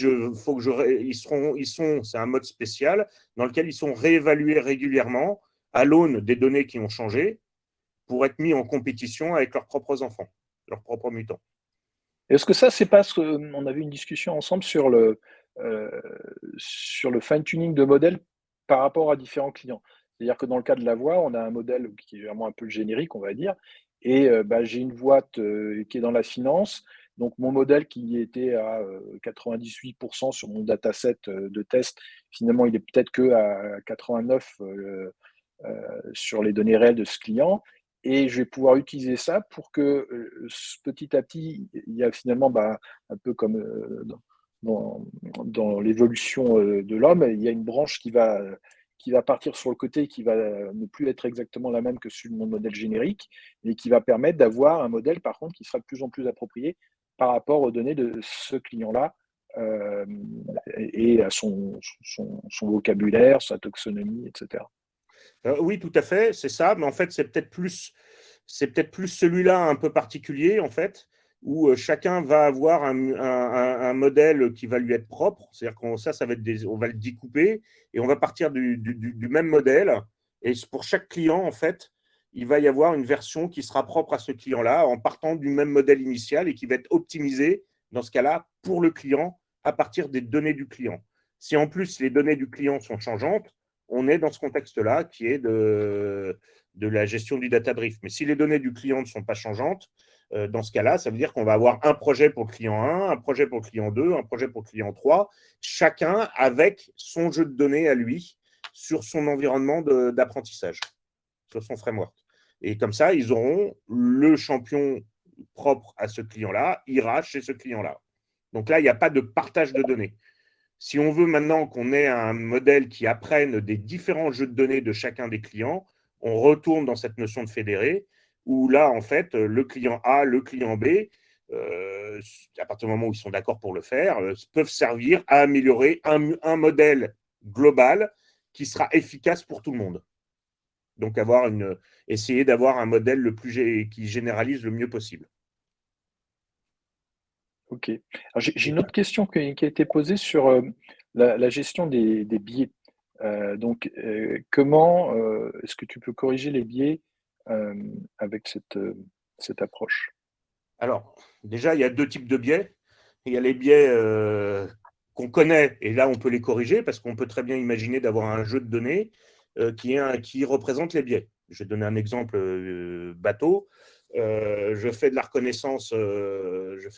un mode spécial dans lequel ils sont réévalués régulièrement à l'aune des données qui ont changé pour être mis en compétition avec leurs propres enfants, leurs propres mutants. Est-ce que ça, c'est pas ce qu'on avait une discussion ensemble euh, sur le fine-tuning de modèles par rapport à différents clients? C'est-à-dire que dans le cas de la voix, on a un modèle qui est vraiment un peu le générique, on va dire, et j'ai une boîte qui est dans la finance. Donc, mon modèle qui était à 98% sur mon dataset de test, finalement, il est peut-être que à 89 sur les données réelles de ce client. et je vais pouvoir utiliser ça pour que petit à petit, il y a finalement, un peu comme dans, dans l'évolution de l'homme, il y a une branche qui va partir sur le côté, qui va ne plus être exactement la même que sur mon modèle générique, et qui va permettre d'avoir un modèle, par contre, qui sera de plus en plus approprié par rapport aux données de ce client-là euh, et à son vocabulaire, sa taxonomie, etc. Oui, tout à fait, c'est ça, mais en fait, c'est peut-être plus celui-là un peu particulier, en fait, où chacun va avoir un modèle qui va lui être propre. C'est-à-dire qu'on ça va être on va le découper et on va partir du même modèle. Et pour chaque client, en fait, il va y avoir une version qui sera propre à ce client-là en partant du même modèle initial et qui va être optimisé, dans ce cas-là, pour le client à partir des données du client. Si en plus les données du client sont changeantes, on est dans ce contexte-là qui est de la gestion du data brief. Mais si les données du client ne sont pas changeantes, dans ce cas-là, ça veut dire qu'on va avoir un projet pour le client 1, un projet pour le client 2, un projet pour le client 3, chacun avec son jeu de données à lui sur son environnement d'apprentissage, sur son framework. Et comme ça, ils auront le champion propre à ce client-là, ira chez ce client-là. Donc là, il n'y a pas de partage de données. Si on veut maintenant qu'on ait un modèle qui apprenne des différents jeux de données de chacun des clients, on retourne dans cette notion de fédéré, où là, en fait, le client A, le client B, à partir du moment où ils sont d'accord pour le faire, peuvent servir à améliorer un modèle global qui sera efficace pour tout le monde. Donc, essayer d'avoir un modèle qui généralise le mieux possible. Ok. Alors, j'ai une autre question qui a été posée sur la gestion des biais. Comment est-ce que tu peux corriger les biais avec cette approche? Alors, déjà, il y a deux types de biais. Il y a les biais qu'on connaît, et là, on peut les corriger parce qu'on peut très bien imaginer d'avoir un jeu de données qui représente les biais. Je vais donner un exemple bateau. Je fais de la reconnaissance. Je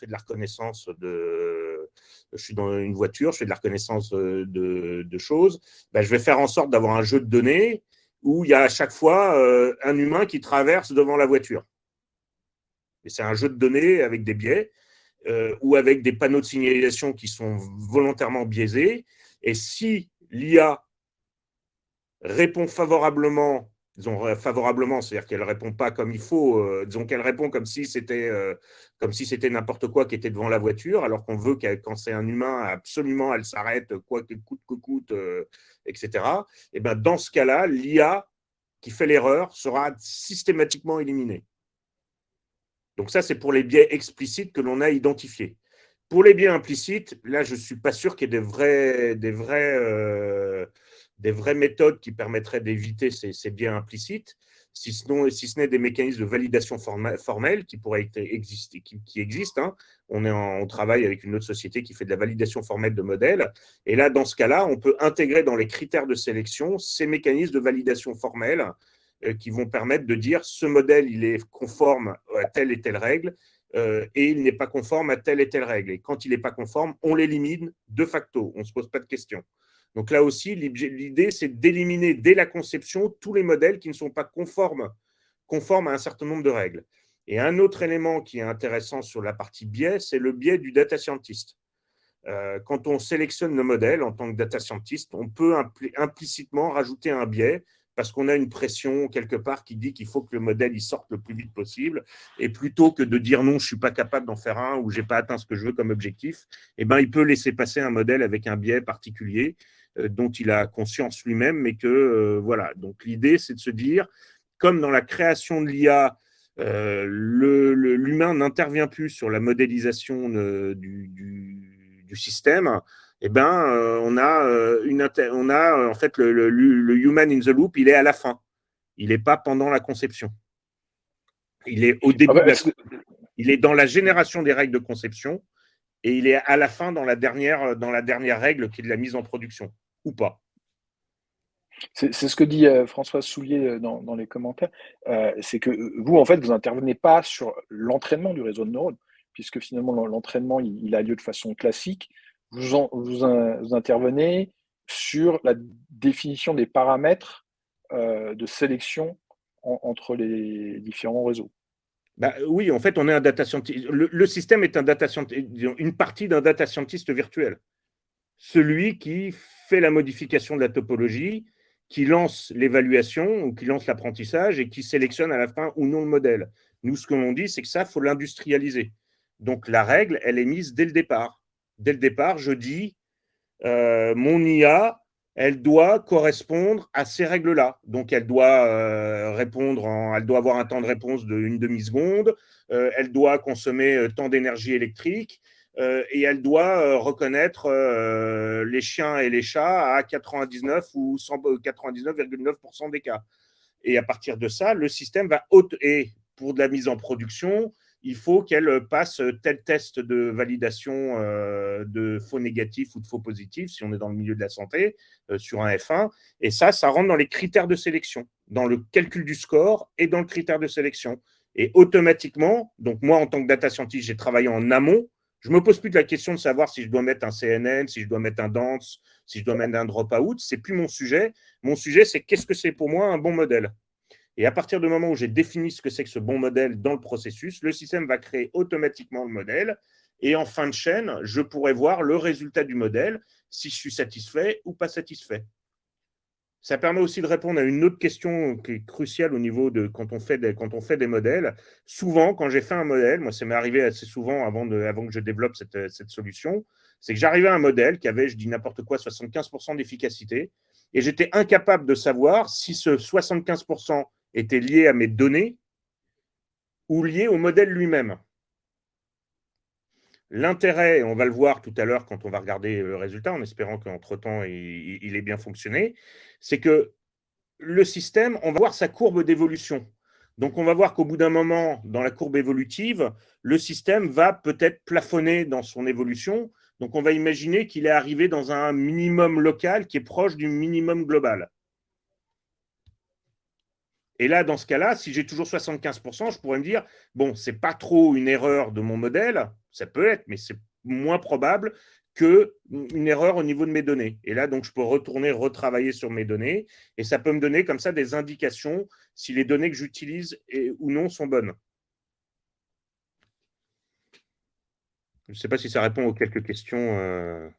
suis dans une voiture, je fais de la reconnaissance de choses. Ben, je vais faire en sorte d'avoir un jeu de données où il y a à chaque fois un humain qui traverse devant la voiture. Et c'est un jeu de données avec des biais ou avec des panneaux de signalisation qui sont volontairement biaisés. Et si l'IA répond favorablement, disons favorablement, c'est-à-dire qu'elle ne répond pas comme il faut, disons qu'elle répond comme si c'était n'importe quoi qui était devant la voiture, alors qu'on veut que quand c'est un humain, absolument, elle s'arrête, quoi que coûte, etc. Et ben dans ce cas-là, l'IA qui fait l'erreur sera systématiquement éliminée. Donc ça, c'est pour les biais explicites que l'on a identifiés. Pour les biais implicites, là, je ne suis pas sûr qu'il y ait des vraies méthodes qui permettraient d'éviter ces biais implicites, si ce n'est des mécanismes de validation formelle qui pourraient exister, qui existent. Hein. On travaille avec une autre société qui fait de la validation formelle de modèles. Et là, dans ce cas-là, on peut intégrer dans les critères de sélection ces mécanismes de validation formelle qui vont permettre de dire ce modèle, il est conforme à telle et telle règle et il n'est pas conforme à telle et telle règle. Et quand il n'est pas conforme, on l'élimine de facto. On ne se pose pas de questions. Donc là aussi, l'idée, c'est d'éliminer dès la conception tous les modèles qui ne sont pas conformes à un certain nombre de règles. Et un autre élément qui est intéressant sur la partie biais, c'est le biais du data scientist. Quand on sélectionne le modèle en tant que data scientist, on peut implicitement rajouter un biais parce qu'on a une pression quelque part qui dit qu'il faut que le modèle il sorte le plus vite possible. Et plutôt que de dire non, je ne suis pas capable d'en faire un ou je n'ai pas atteint ce que je veux comme objectif, eh ben, il peut laisser passer un modèle avec un biais particulier dont il a conscience lui-même, mais que voilà. Donc l'idée, c'est de se dire, comme dans la création de l'IA, l'humain n'intervient plus sur la modélisation du système, eh ben, on a en fait le human in the loop, il est à la fin. Il n'est pas pendant la conception. Il est au début. Il est dans la génération des règles de conception et il est à la fin dans la dernière règle qui est de la mise en production, ou pas. C'est ce que dit François Soulier dans les commentaires. C'est que vous, en fait, vous n'intervenez pas sur l'entraînement du réseau de neurones, puisque finalement, l'entraînement, il a lieu de façon classique. Vous intervenez sur la définition des paramètres de sélection entre les différents réseaux. Bah, oui, en fait, on est un data scientist. Le système est un data scientist, une partie d'un data scientist virtuel. Celui qui fait la modification de la topologie, qui lance l'évaluation ou qui lance l'apprentissage et qui sélectionne à la fin ou non le modèle. Nous, ce que l'on dit, c'est que ça, il faut l'industrialiser. Donc, la règle, elle est mise dès le départ. Dès le départ, je dis, mon IA, elle doit correspondre à ces règles-là. Donc, elle doit elle doit avoir un temps de réponse d'une demi-seconde, elle doit consommer tant d'énergie électrique, et elle doit reconnaître les chiens et les chats à 99 ou 99,9% des cas. Et à partir de ça, le système va et pour de la mise en production, il faut qu'elle passe tel test de validation de faux négatifs ou de faux positifs, si on est dans le milieu de la santé, sur un F1. Et ça rentre dans les critères de sélection, dans le calcul du score et dans le critère de sélection. Et automatiquement, donc moi, en tant que data scientist, j'ai travaillé en amont. Je ne me pose plus de la question de savoir si je dois mettre un CNN, si je dois mettre un dance, si je dois mettre un drop-out. Ce n'est plus mon sujet. Mon sujet, c'est qu'est-ce que c'est pour moi un bon modèle. Et à partir du moment où j'ai défini ce que c'est que ce bon modèle dans le processus, le système va créer automatiquement le modèle. Et en fin de chaîne, je pourrai voir le résultat du modèle, si je suis satisfait ou pas satisfait. Ça permet aussi de répondre à une autre question qui est cruciale au niveau de quand on fait des modèles. Souvent, quand j'ai fait un modèle, moi, ça m'est arrivé assez souvent avant que je développe cette solution, c'est que j'arrivais à un modèle qui avait, je dis n'importe quoi, 75% d'efficacité, et j'étais incapable de savoir si ce 75% était lié à mes données ou lié au modèle lui-même. L'intérêt, on va le voir tout à l'heure quand on va regarder le résultat, en espérant qu'entre-temps, il ait bien fonctionné, c'est que le système, on va voir sa courbe d'évolution. Donc, on va voir qu'au bout d'un moment, dans la courbe évolutive, le système va peut-être plafonner dans son évolution. Donc, on va imaginer qu'il est arrivé dans un minimum local qui est proche du minimum global. Et là, dans ce cas-là, si j'ai toujours 75%, je pourrais me dire, bon, ce n'est pas trop une erreur de mon modèle, ça peut être, mais c'est moins probable qu'une erreur au niveau de mes données. Et là, donc, je peux retourner, retravailler sur mes données, et ça peut me donner comme ça des indications si les données que j'utilise ou non sont bonnes. Je ne sais pas si ça répond aux quelques questions.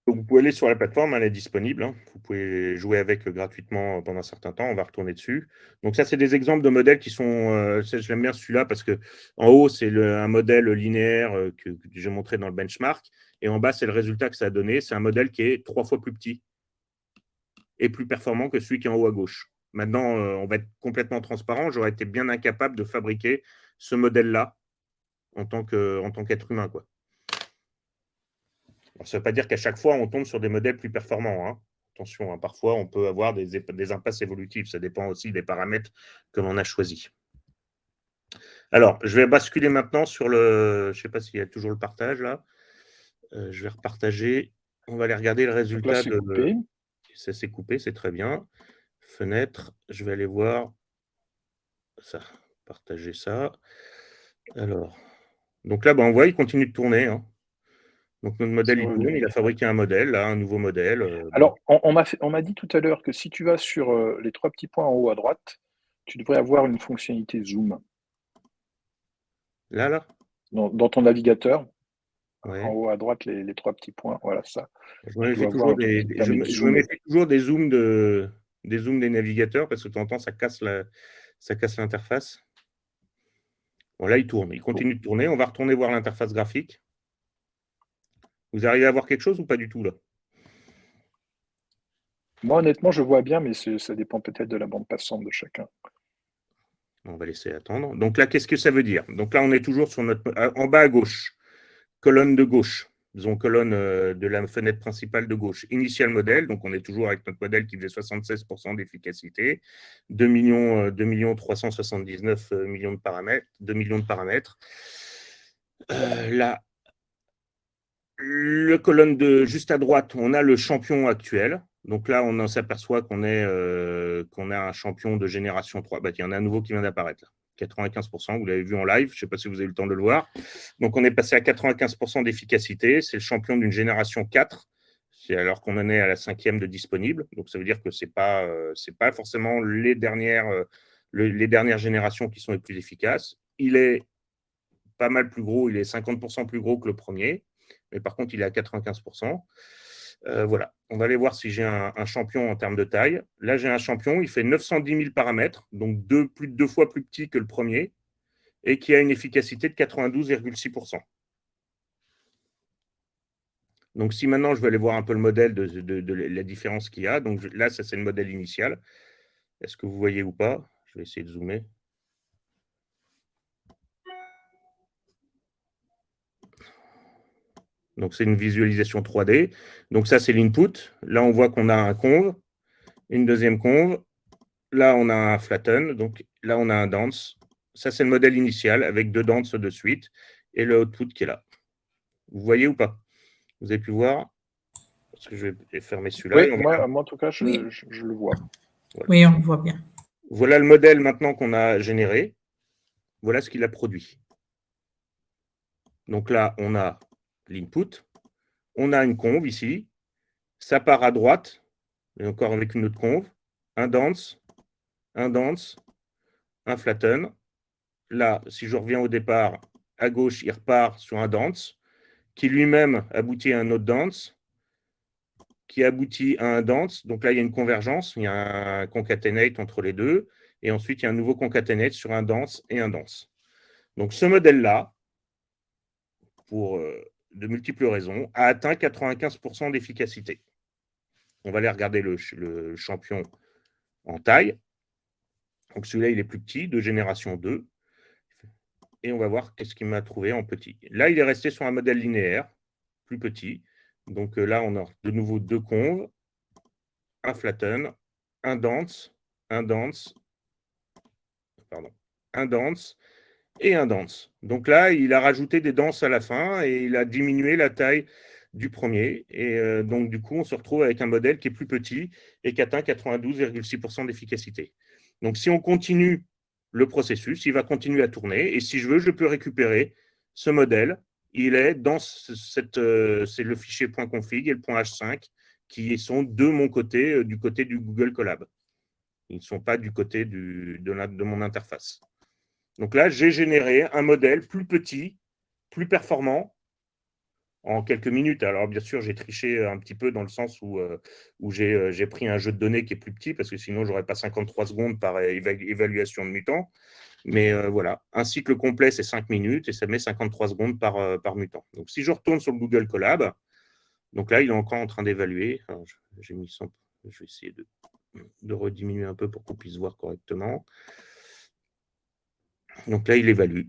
Donc, vous pouvez aller sur la plateforme, elle est disponible. Vous pouvez jouer avec gratuitement pendant un certain temps. On va retourner dessus. Donc, ça, c'est des exemples de modèles qui sont. Je l'aime bien celui-là parce que en haut, c'est un modèle linéaire que j'ai montré dans le benchmark. Et en bas, c'est le résultat que ça a donné. C'est un modèle qui est 3 fois plus petit et plus performant que celui qui est en haut à gauche. Maintenant, on va être complètement transparent. J'aurais été bien incapable de fabriquer ce modèle-là en tant qu'être humain, quoi. Alors, ça ne veut pas dire qu'à chaque fois, on tombe sur des modèles plus performants. Attention, parfois, on peut avoir des impasses évolutives. Ça dépend aussi des paramètres que l'on a choisis. Alors, je vais basculer maintenant sur le… Je ne sais pas s'il y a toujours le partage, là. Je vais repartager. On va aller regarder le Donc là, résultat c'est coupé. Ça s'est coupé, c'est très bien. Fenêtre, je vais aller voir ça. Partager ça. Alors, donc là, on voit, il continue de tourner. Donc, notre modèle, C'est il tourne. revenu. Il a fabriqué un modèle, là, un nouveau modèle. Alors, on m'a dit tout à l'heure que si tu vas sur les trois petits points en haut à droite, tu devrais avoir une fonctionnalité zoom Là. dans ton navigateur. En Ouais. haut à droite, les trois petits points, voilà ça. Je Tu me dois méfie avoir toujours un truc qui te je permet de me zoomer. méfie toujours des zooms des navigateurs parce que de temps en temps, ça casse l'interface. Bon, là, il tourne. Il Bon. continue de tourner. On va retourner voir l'interface graphique. Vous arrivez à voir quelque chose ou pas du tout, là? Moi, honnêtement, je vois bien, mais ça dépend peut-être de la bande passante de chacun. On va laisser attendre. Donc là, qu'est-ce que ça veut dire? Donc là, on est toujours sur en bas à gauche, colonne de gauche. Disons colonne de la fenêtre principale de gauche. Initial modèle, donc on est toujours avec notre modèle qui faisait 76% d'efficacité, 2 379 millions de paramètres, 2 millions de paramètres. Là, le colonne de juste à droite, on a le champion actuel. Donc là, on s'aperçoit qu'on a un champion de génération 3. Il y en a un nouveau qui vient d'apparaître là. 95%, vous l'avez vu en live, je ne sais pas si vous avez eu le temps de le voir. Donc on est passé à 95% d'efficacité, c'est le champion d'une génération 4. C'est alors qu'on en est à la 5e de disponible. Donc, ça veut dire que ce n'est pas forcément les dernières générations qui sont les plus efficaces. Il est pas mal plus gros, il est 50% plus gros que le premier, mais par contre, il est à 95%. Voilà, on va aller voir si j'ai un champion en termes de taille. Là, j'ai un champion, il fait 910 000 paramètres, donc plus de 2 fois plus petit que le premier, et qui a une efficacité de 92,6%. Donc, si maintenant je veux aller voir un peu le modèle de la différence qu'il y a, donc là, ça c'est le modèle initial. Est-ce que vous voyez ou pas? Je vais essayer de zoomer. Donc, c'est une visualisation 3D. Donc, ça, c'est l'input. Là, on voit qu'on a un conv, une deuxième conv. Là, on a un flatten. Donc, là, on a un dance. Ça, c'est le modèle initial avec 2 dances de suite et le output qui est là. Vous voyez ou pas? Vous avez pu voir? Parce que je vais fermer celui-là. Oui, moi, en tout cas, je le vois. Voilà. Oui, on le voit bien. Voilà le modèle maintenant qu'on a généré. Voilà ce qu'il a produit. Donc là, on a l'input. On a une conv ici. Ça part à droite, et encore avec une autre conv. Un dance, un flatten. Là, si je reviens au départ, à gauche, il repart sur un dance, qui lui-même aboutit à un autre dance, qui aboutit à un dance. Donc là, il y a une convergence, il y a un concatenate entre les deux, et ensuite, il y a un nouveau concatenate sur un dance et un dance. Donc ce modèle-là, pour de multiples raisons, a atteint 95% d'efficacité. On va aller regarder le champion en taille. Donc celui-là, il est plus petit, de génération 2. Et on va voir qu'est-ce qu'il m'a trouvé en petit. Là, il est resté sur un modèle linéaire, plus petit. Donc là, on a de nouveau 2 conves, un flatten, un dance, un dance, un dance et un dance. Donc là, il a rajouté des danses à la fin et il a diminué la taille du premier. Et donc, du coup, on se retrouve avec un modèle qui est plus petit et qui atteint 92,6% d'efficacité. Donc, si on continue le processus, il va continuer à tourner. Et si je veux, je peux récupérer ce modèle. Il est dans c'est le fichier .config et le .h5 qui sont de mon côté, du côté du Google Colab. Ils ne sont pas du côté de mon interface. Donc là, j'ai généré un modèle plus petit, plus performant en quelques minutes. Alors bien sûr, j'ai triché un petit peu dans le sens où j'ai pris un jeu de données qui est plus petit parce que sinon, je n'aurais pas 53 secondes par évaluation de mutant. Mais voilà, un cycle complet, c'est 5 minutes et ça met 53 secondes par mutant. Donc si je retourne sur le Google Colab, donc là, il est encore en train d'évaluer. J'ai mis 100. Je vais essayer de rediminuer un peu pour qu'on puisse voir correctement. Donc là, il évalue.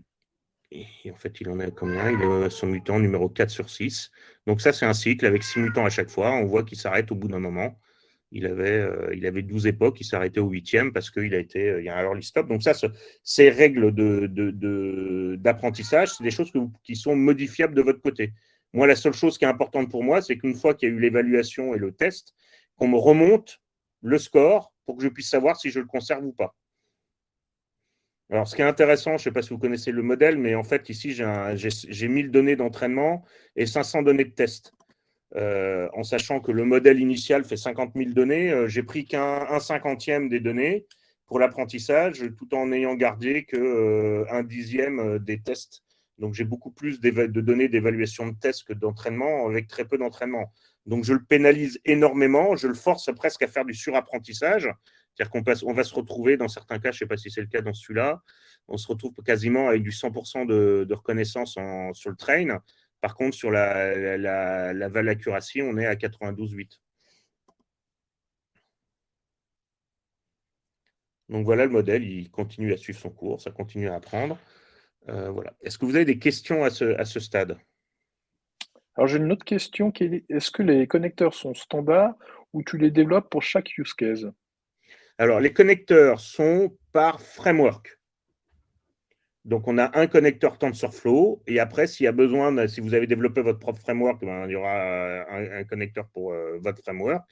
Et en fait, il en est à combien? Il est à son mutant numéro 4 sur 6. Donc ça, c'est un cycle avec 6 mutants à chaque fois. On voit qu'il s'arrête au bout d'un moment. Il avait 12 époques, il s'est arrêté au 8e parce qu'il il y a un early stop. Donc ça, ces règles d'apprentissage, c'est des choses qui sont modifiables de votre côté. Moi, la seule chose qui est importante pour moi, c'est qu'une fois qu'il y a eu l'évaluation et le test, qu'on me remonte le score pour que je puisse savoir si je le conserve ou pas. Alors, ce qui est intéressant, je ne sais pas si vous connaissez le modèle, mais en fait, ici, j'ai 1000 données d'entraînement et 500 données de test. En sachant que le modèle initial fait 50 000 données, j'ai pris qu'un 50e des données pour l'apprentissage, tout en ayant gardé qu'un 10e des tests. Donc, j'ai beaucoup plus de données d'évaluation de tests que d'entraînement, avec très peu d'entraînement. Donc, je le pénalise énormément, je le force presque à faire du surapprentissage. C'est-à-dire qu'on va se retrouver, dans certains cas, je ne sais pas si c'est le cas dans celui-là, on se retrouve quasiment avec du 100% de reconnaissance sur le train. Par contre, sur la val accuracy, on est à 92,8. Donc voilà le modèle, il continue à suivre son cours, ça continue à apprendre. Voilà. Est-ce que vous avez des questions à ce stade? Alors j'ai une autre question qui est, est-ce que les connecteurs sont standards ou tu les développes pour chaque use case? Alors, les connecteurs sont par framework. Donc, on a un connecteur TensorFlow et après, s'il y a besoin, si vous avez développé votre propre framework, ben, il y aura un connecteur pour votre framework.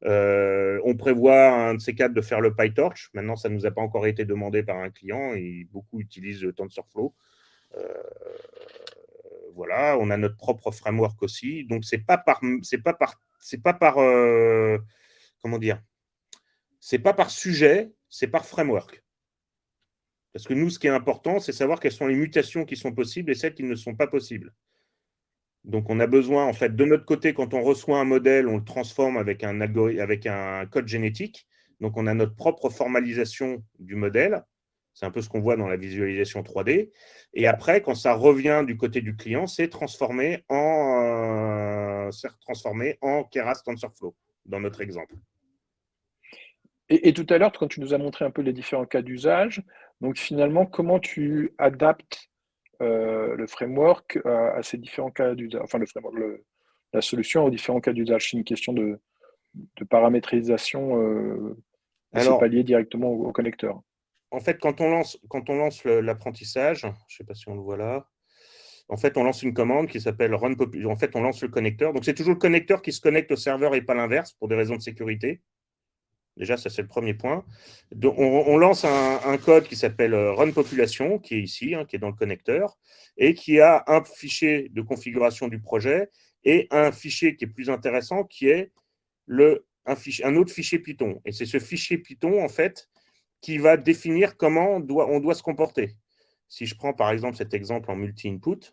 On prévoit un de ces quatre de faire le PyTorch. Maintenant, ça ne nous a pas encore été demandé par un client et beaucoup utilisent le TensorFlow. Voilà, on a notre propre framework aussi. Donc, c'est pas par pas par comment dire, c'est pas par sujet, c'est par framework. Parce que nous, ce qui est important, c'est savoir quelles sont les mutations qui sont possibles et celles qui ne sont pas possibles. Donc, on a besoin, en fait, de notre côté, quand on reçoit un modèle, on le transforme avec un algorithme, avec un code génétique. Donc, on a notre propre formalisation du modèle. C'est un peu ce qu'on voit dans la visualisation 3D. Et après, quand ça revient du côté du client, c'est transformé en Keras TensorFlow, dans notre exemple. Et tout à l'heure, quand tu nous as montré un peu les différents cas d'usage, donc finalement, comment tu adaptes le framework à ces différents cas d'usage, enfin le framework, la solution aux différents cas d'usage. C'est une question de paramétrisation et c'est Alors, pas lié directement au connecteur. en fait, quand on lance l'apprentissage, je ne sais pas si on le voit là, en fait, on lance une commande qui s'appelle run population. En fait, on lance le connecteur. Donc, c'est toujours le connecteur qui se connecte au serveur et pas l'inverse pour des raisons de sécurité. Déjà, ça, c'est le premier point. Donc, on lance un code qui s'appelle run population, qui est ici, qui est dans le connecteur, et qui a un fichier de configuration du projet et un fichier qui est plus intéressant, qui est un autre fichier Python. Et c'est ce fichier Python, en fait, qui va définir comment on doit se comporter. Si je prends, par exemple, cet exemple en multi-input,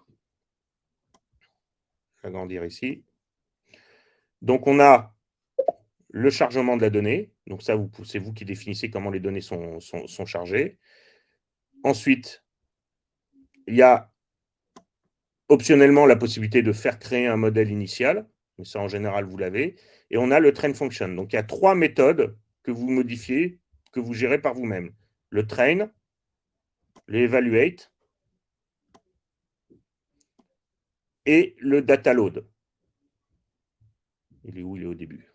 je vais agrandir ici. Donc, on a le chargement de la donnée. Donc ça, c'est vous qui définissez comment les données sont chargées. Ensuite, il y a optionnellement la possibilité de faire créer un modèle initial. Mais ça, en général, vous l'avez. Et on a le train function. Donc, il y a 3 méthodes que vous modifiez, que vous gérez par vous-même. Le train, le evaluate et le data load. Il est où? Il est au début.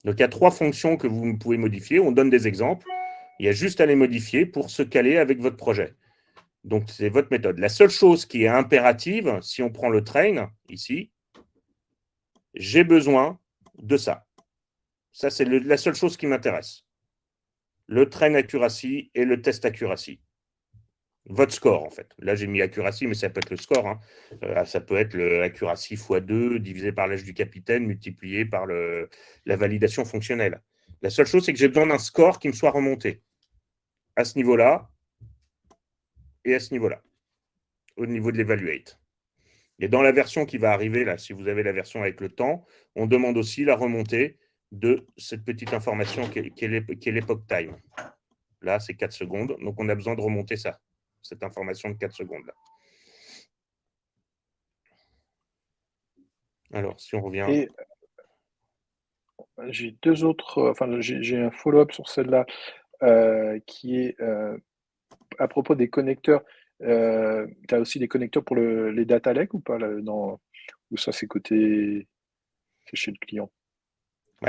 Donc, il y a 3 fonctions que vous pouvez modifier. On donne des exemples. Il y a juste à les modifier pour se caler avec votre projet. Donc, c'est votre méthode. La seule chose qui est impérative, si on prend le train, ici, j'ai besoin de ça. Ça, c'est la seule chose qui m'intéresse. Le train accuracy et le test accuracy. Votre score, en fait. Là, j'ai mis accuracy, mais ça peut être le score. Ça peut être le accuracy x2 divisé par l'âge du capitaine multiplié par la validation fonctionnelle. La seule chose, c'est que j'ai besoin d'un score qui me soit remonté à ce niveau-là et à ce niveau-là, au niveau de l'evaluate. Et dans la version qui va arriver, là, si vous avez la version avec le temps, on demande aussi la remontée de cette petite information qui est l'époque time. Là, c'est 4 secondes. Donc, on a besoin de remonter ça, cette information de 4 secondes. Là. Alors, si on revient... Et j'ai deux autres, enfin, j'ai un follow-up sur celle-là qui est à propos des connecteurs. Tu as aussi des connecteurs pour les data lakes ou pas là, ou ça, c'est chez le client?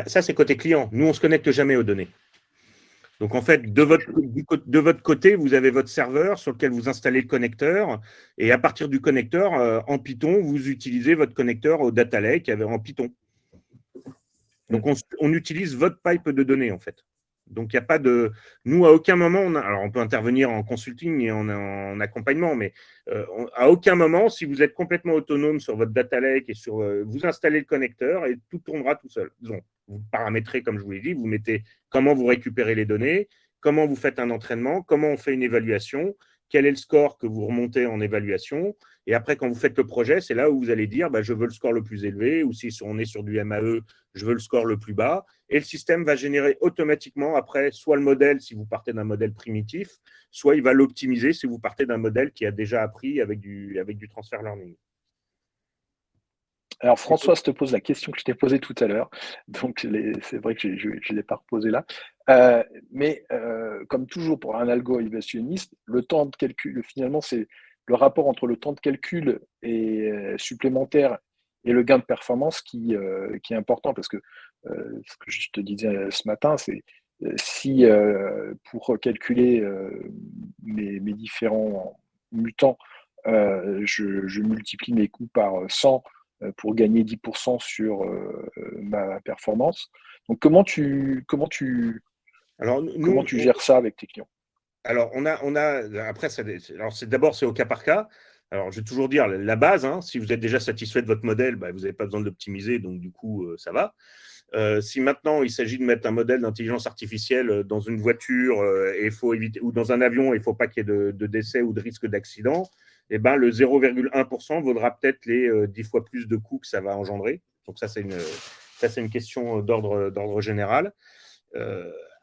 Ça, c'est côté client. Nous, on ne se connecte jamais aux données. Donc, en fait, de votre côté, vous avez votre serveur sur lequel vous installez le connecteur. Et à partir du connecteur, en Python, vous utilisez votre connecteur au data lake en Python. Donc, on utilise votre pipe de données, en fait. Donc, il n'y a pas de... Nous, à aucun moment, alors on peut intervenir en consulting et en accompagnement, mais à aucun moment, si vous êtes complètement autonome sur votre data lake et vous installez le connecteur et tout tournera tout seul. Disons, vous paramétrez, comme je vous l'ai dit, vous mettez comment vous récupérez les données, comment vous faites un entraînement, comment on fait une évaluation, quel est le score que vous remontez en évaluation. Et après, quand vous faites le projet, c'est là où vous allez dire je veux le score le plus élevé, ou si on est sur du MAE, je veux le score le plus bas. Et le système va générer automatiquement après soit le modèle si vous partez d'un modèle primitif, soit il va l'optimiser si vous partez d'un modèle qui a déjà appris avec du transfer learning. Alors François, je te pose la question que je t'ai posée tout à l'heure, donc c'est vrai que je ne l'ai pas reposée là. Mais comme toujours pour un algo évaluationniste, le temps de calcul, finalement, c'est le rapport entre le temps de calcul supplémentaire et le gain de performance qui est important, parce que ce que je te disais ce matin, c'est si pour calculer mes différents mutants, je multiplie mes coûts par 100 pour gagner 10% sur ma performance. Donc, comment tu gères ça avec tes clients? Alors, après, d'abord, c'est au cas par cas. Alors, je vais toujours dire la base, hein, si vous êtes déjà satisfait de votre modèle, bah, vous n'avez pas besoin de l'optimiser, donc du coup, ça va. Si maintenant il s'agit de mettre un modèle d'intelligence artificielle dans une voiture et faut éviter, ou dans un avion, il ne faut pas qu'il y ait de décès ou de risque d'accident, eh ben, le 0,1% vaudra peut-être les 10 fois plus de coûts que ça va engendrer. Donc ça, c'est une question d'ordre général.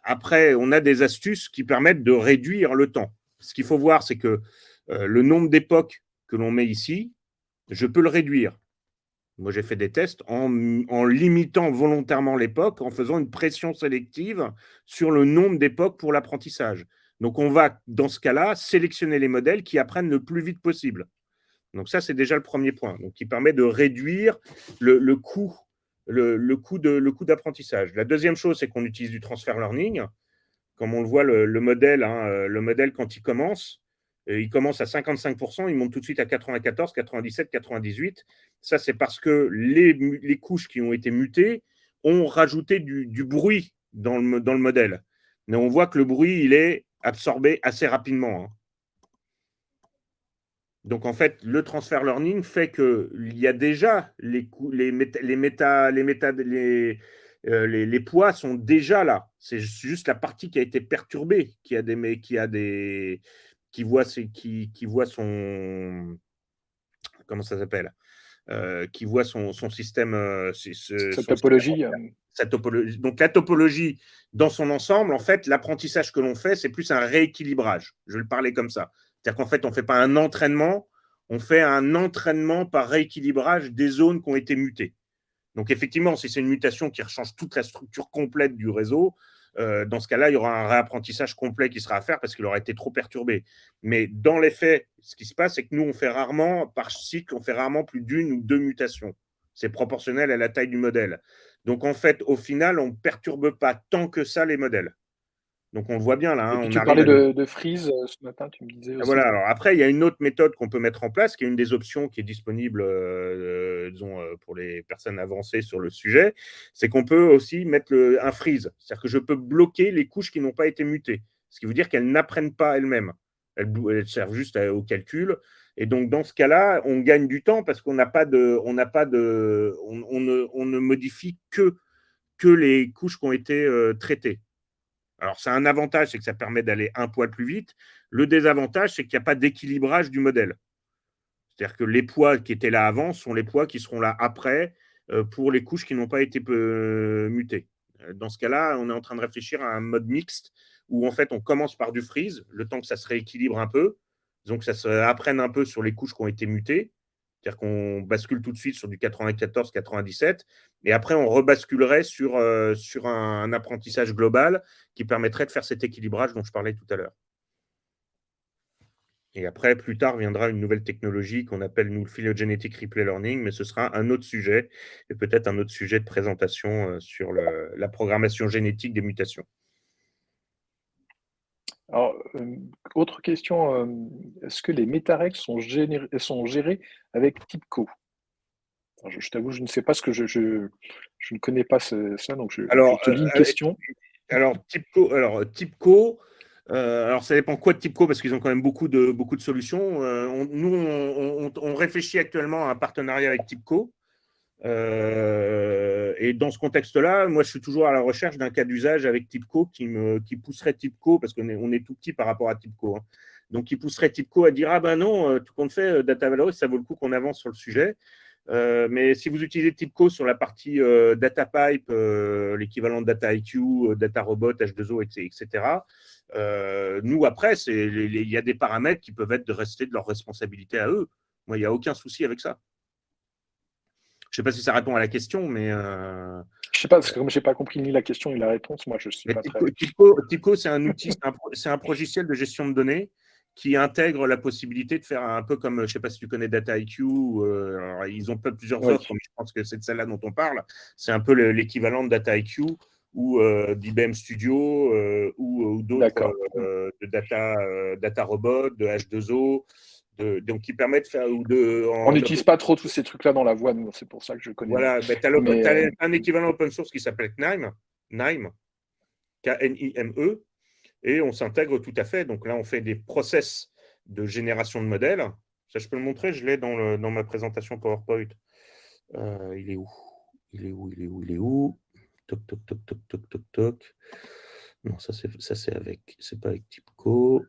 Après, on a des astuces qui permettent de réduire le temps. Ce qu'il faut voir, c'est que le nombre d'époques que l'on met ici, je peux le réduire. Moi, j'ai fait des tests en limitant volontairement l'époque, en faisant une pression sélective sur le nombre d'époques pour l'apprentissage. Donc, on va, dans ce cas-là, sélectionner les modèles qui apprennent le plus vite possible. Donc, ça, c'est déjà le premier point, donc, qui permet de réduire le coût d'apprentissage. La deuxième chose, c'est qu'on utilise du transfer learning. Comme on le voit, le modèle, quand il commence à 55%, il monte tout de suite à 94, 97, 98. Ça, c'est parce que les couches qui ont été mutées ont rajouté du bruit dans le modèle. Mais on voit que le bruit, il est absorbé assez rapidement. Donc, en fait, le transfer learning fait qu'il y a déjà les poids sont déjà là. C'est juste la partie qui a été perturbée qui voit son, comment ça s'appelle, qui voit son système, Cette topologie. sa topologie. Donc la topologie dans son ensemble, en fait, l'apprentissage que l'on fait, c'est plus un rééquilibrage. Je vais le parler comme ça. C'est-à-dire qu'en fait, on ne fait pas un entraînement, on fait un entraînement par rééquilibrage des zones qui ont été mutées. Donc effectivement, si c'est une mutation qui change toute la structure complète du réseau, dans ce cas-là, il y aura un réapprentissage complet qui sera à faire parce qu'il aura été trop perturbé. Mais dans les faits, ce qui se passe, c'est que nous, on fait rarement, par cycle, on fait rarement plus d'une ou deux mutations. C'est proportionnel à la taille du modèle. Donc en fait, au final, on ne perturbe pas tant que ça les modèles. Donc on le voit bien là. Et puis On tu arrive parlais de freeze ce matin, tu me disais aussi. Voilà, alors après, il y a une autre méthode qu'on peut mettre en place, qui est une des options qui est disponible disons, pour les personnes avancées sur le sujet, c'est qu'on peut aussi mettre un freeze. C'est-à-dire que je peux bloquer les couches qui n'ont pas été mutées, ce qui veut dire qu'elles n'apprennent pas elles-mêmes. Elles servent juste au calcul. Et donc, dans ce cas-là, on gagne du temps parce qu'on n'a pas de, on ne modifie que les couches qui ont été traitées. Alors, c'est un avantage, c'est que ça permet d'aller un poil plus vite. Le désavantage, c'est qu'il n'y a pas d'équilibrage du modèle. C'est-à-dire que les poids qui étaient là avant sont les poids qui seront là après pour les couches qui n'ont pas été mutées. Dans ce cas-là, on est en train de réfléchir à un mode mixte où en fait on commence par du freeze, le temps que ça se rééquilibre un peu, donc ça se apprenne un peu sur les couches qui ont été mutées. C'est-à-dire qu'on bascule tout de suite sur du 94, 97, et après on rebasculerait sur un apprentissage global qui permettrait de faire cet équilibrage dont je parlais tout à l'heure. Et après, plus tard, viendra une nouvelle technologie qu'on appelle, nous, le phylogenetic replay learning, mais ce sera un autre sujet, et peut-être un autre sujet de présentation sur la programmation génétique des mutations. Alors, autre question, est-ce que les métarex sont gérés avec TIBCO? Alors, je t'avoue, je ne sais pas ce que je ne connais pas ça, donc je te lis une question. Alors, TIBCO, alors ça dépend quoi de TIBCO, parce qu'ils ont quand même beaucoup de solutions. Nous, on réfléchit actuellement à un partenariat avec TIBCO. Et dans ce contexte-là, moi, je suis toujours à la recherche d'un cas d'usage avec TIBCO qui pousserait TIBCO, parce qu'on est tout petit par rapport à TIBCO. Hein. Donc, qui pousserait TIBCO à dire ah ben non, tout compte fait, Data Valoris, ça vaut le coup qu'on avance sur le sujet. Mais si vous utilisez TIBCO sur la partie Data Pipe, l'équivalent de Data IQ, Data Robot, H2O, etc., nous, après, il y a des paramètres qui peuvent être de rester de leur responsabilité à eux. Moi, il n'y a aucun souci avec ça. Je ne sais pas si ça répond à la question, mais… Je ne sais pas, parce que comme je n'ai pas compris ni la question ni la réponse, moi, je ne suis pas très… TIBCO, c'est un outil, c'est un logiciel de gestion de données qui intègre la possibilité de faire un peu comme, je ne sais pas si tu connais DataIQ, alors, ils ont plusieurs offres, mais je pense que c'est de celle-là dont on parle. C'est un peu l'équivalent de DataIQ ou d'IBM Studio ou d'autres de Data Robot, de H2O, donc qui permettent de faire… On n'utilise pas trop tous ces trucs-là dans la voie, c'est pour ça que je connais. Voilà, tu as un équivalent open source qui s'appelle KNIME, K-N-I-M-E, et on s'intègre tout à fait. Donc là, on fait des process de génération de modèles. Ça, je peux le montrer, je l'ai dans ma présentation PowerPoint. Il est où? Il est où? Il est où? Il est où? Toc, toc, toc, toc, toc, toc, toc. Non, ça c'est pas avec TIBCO.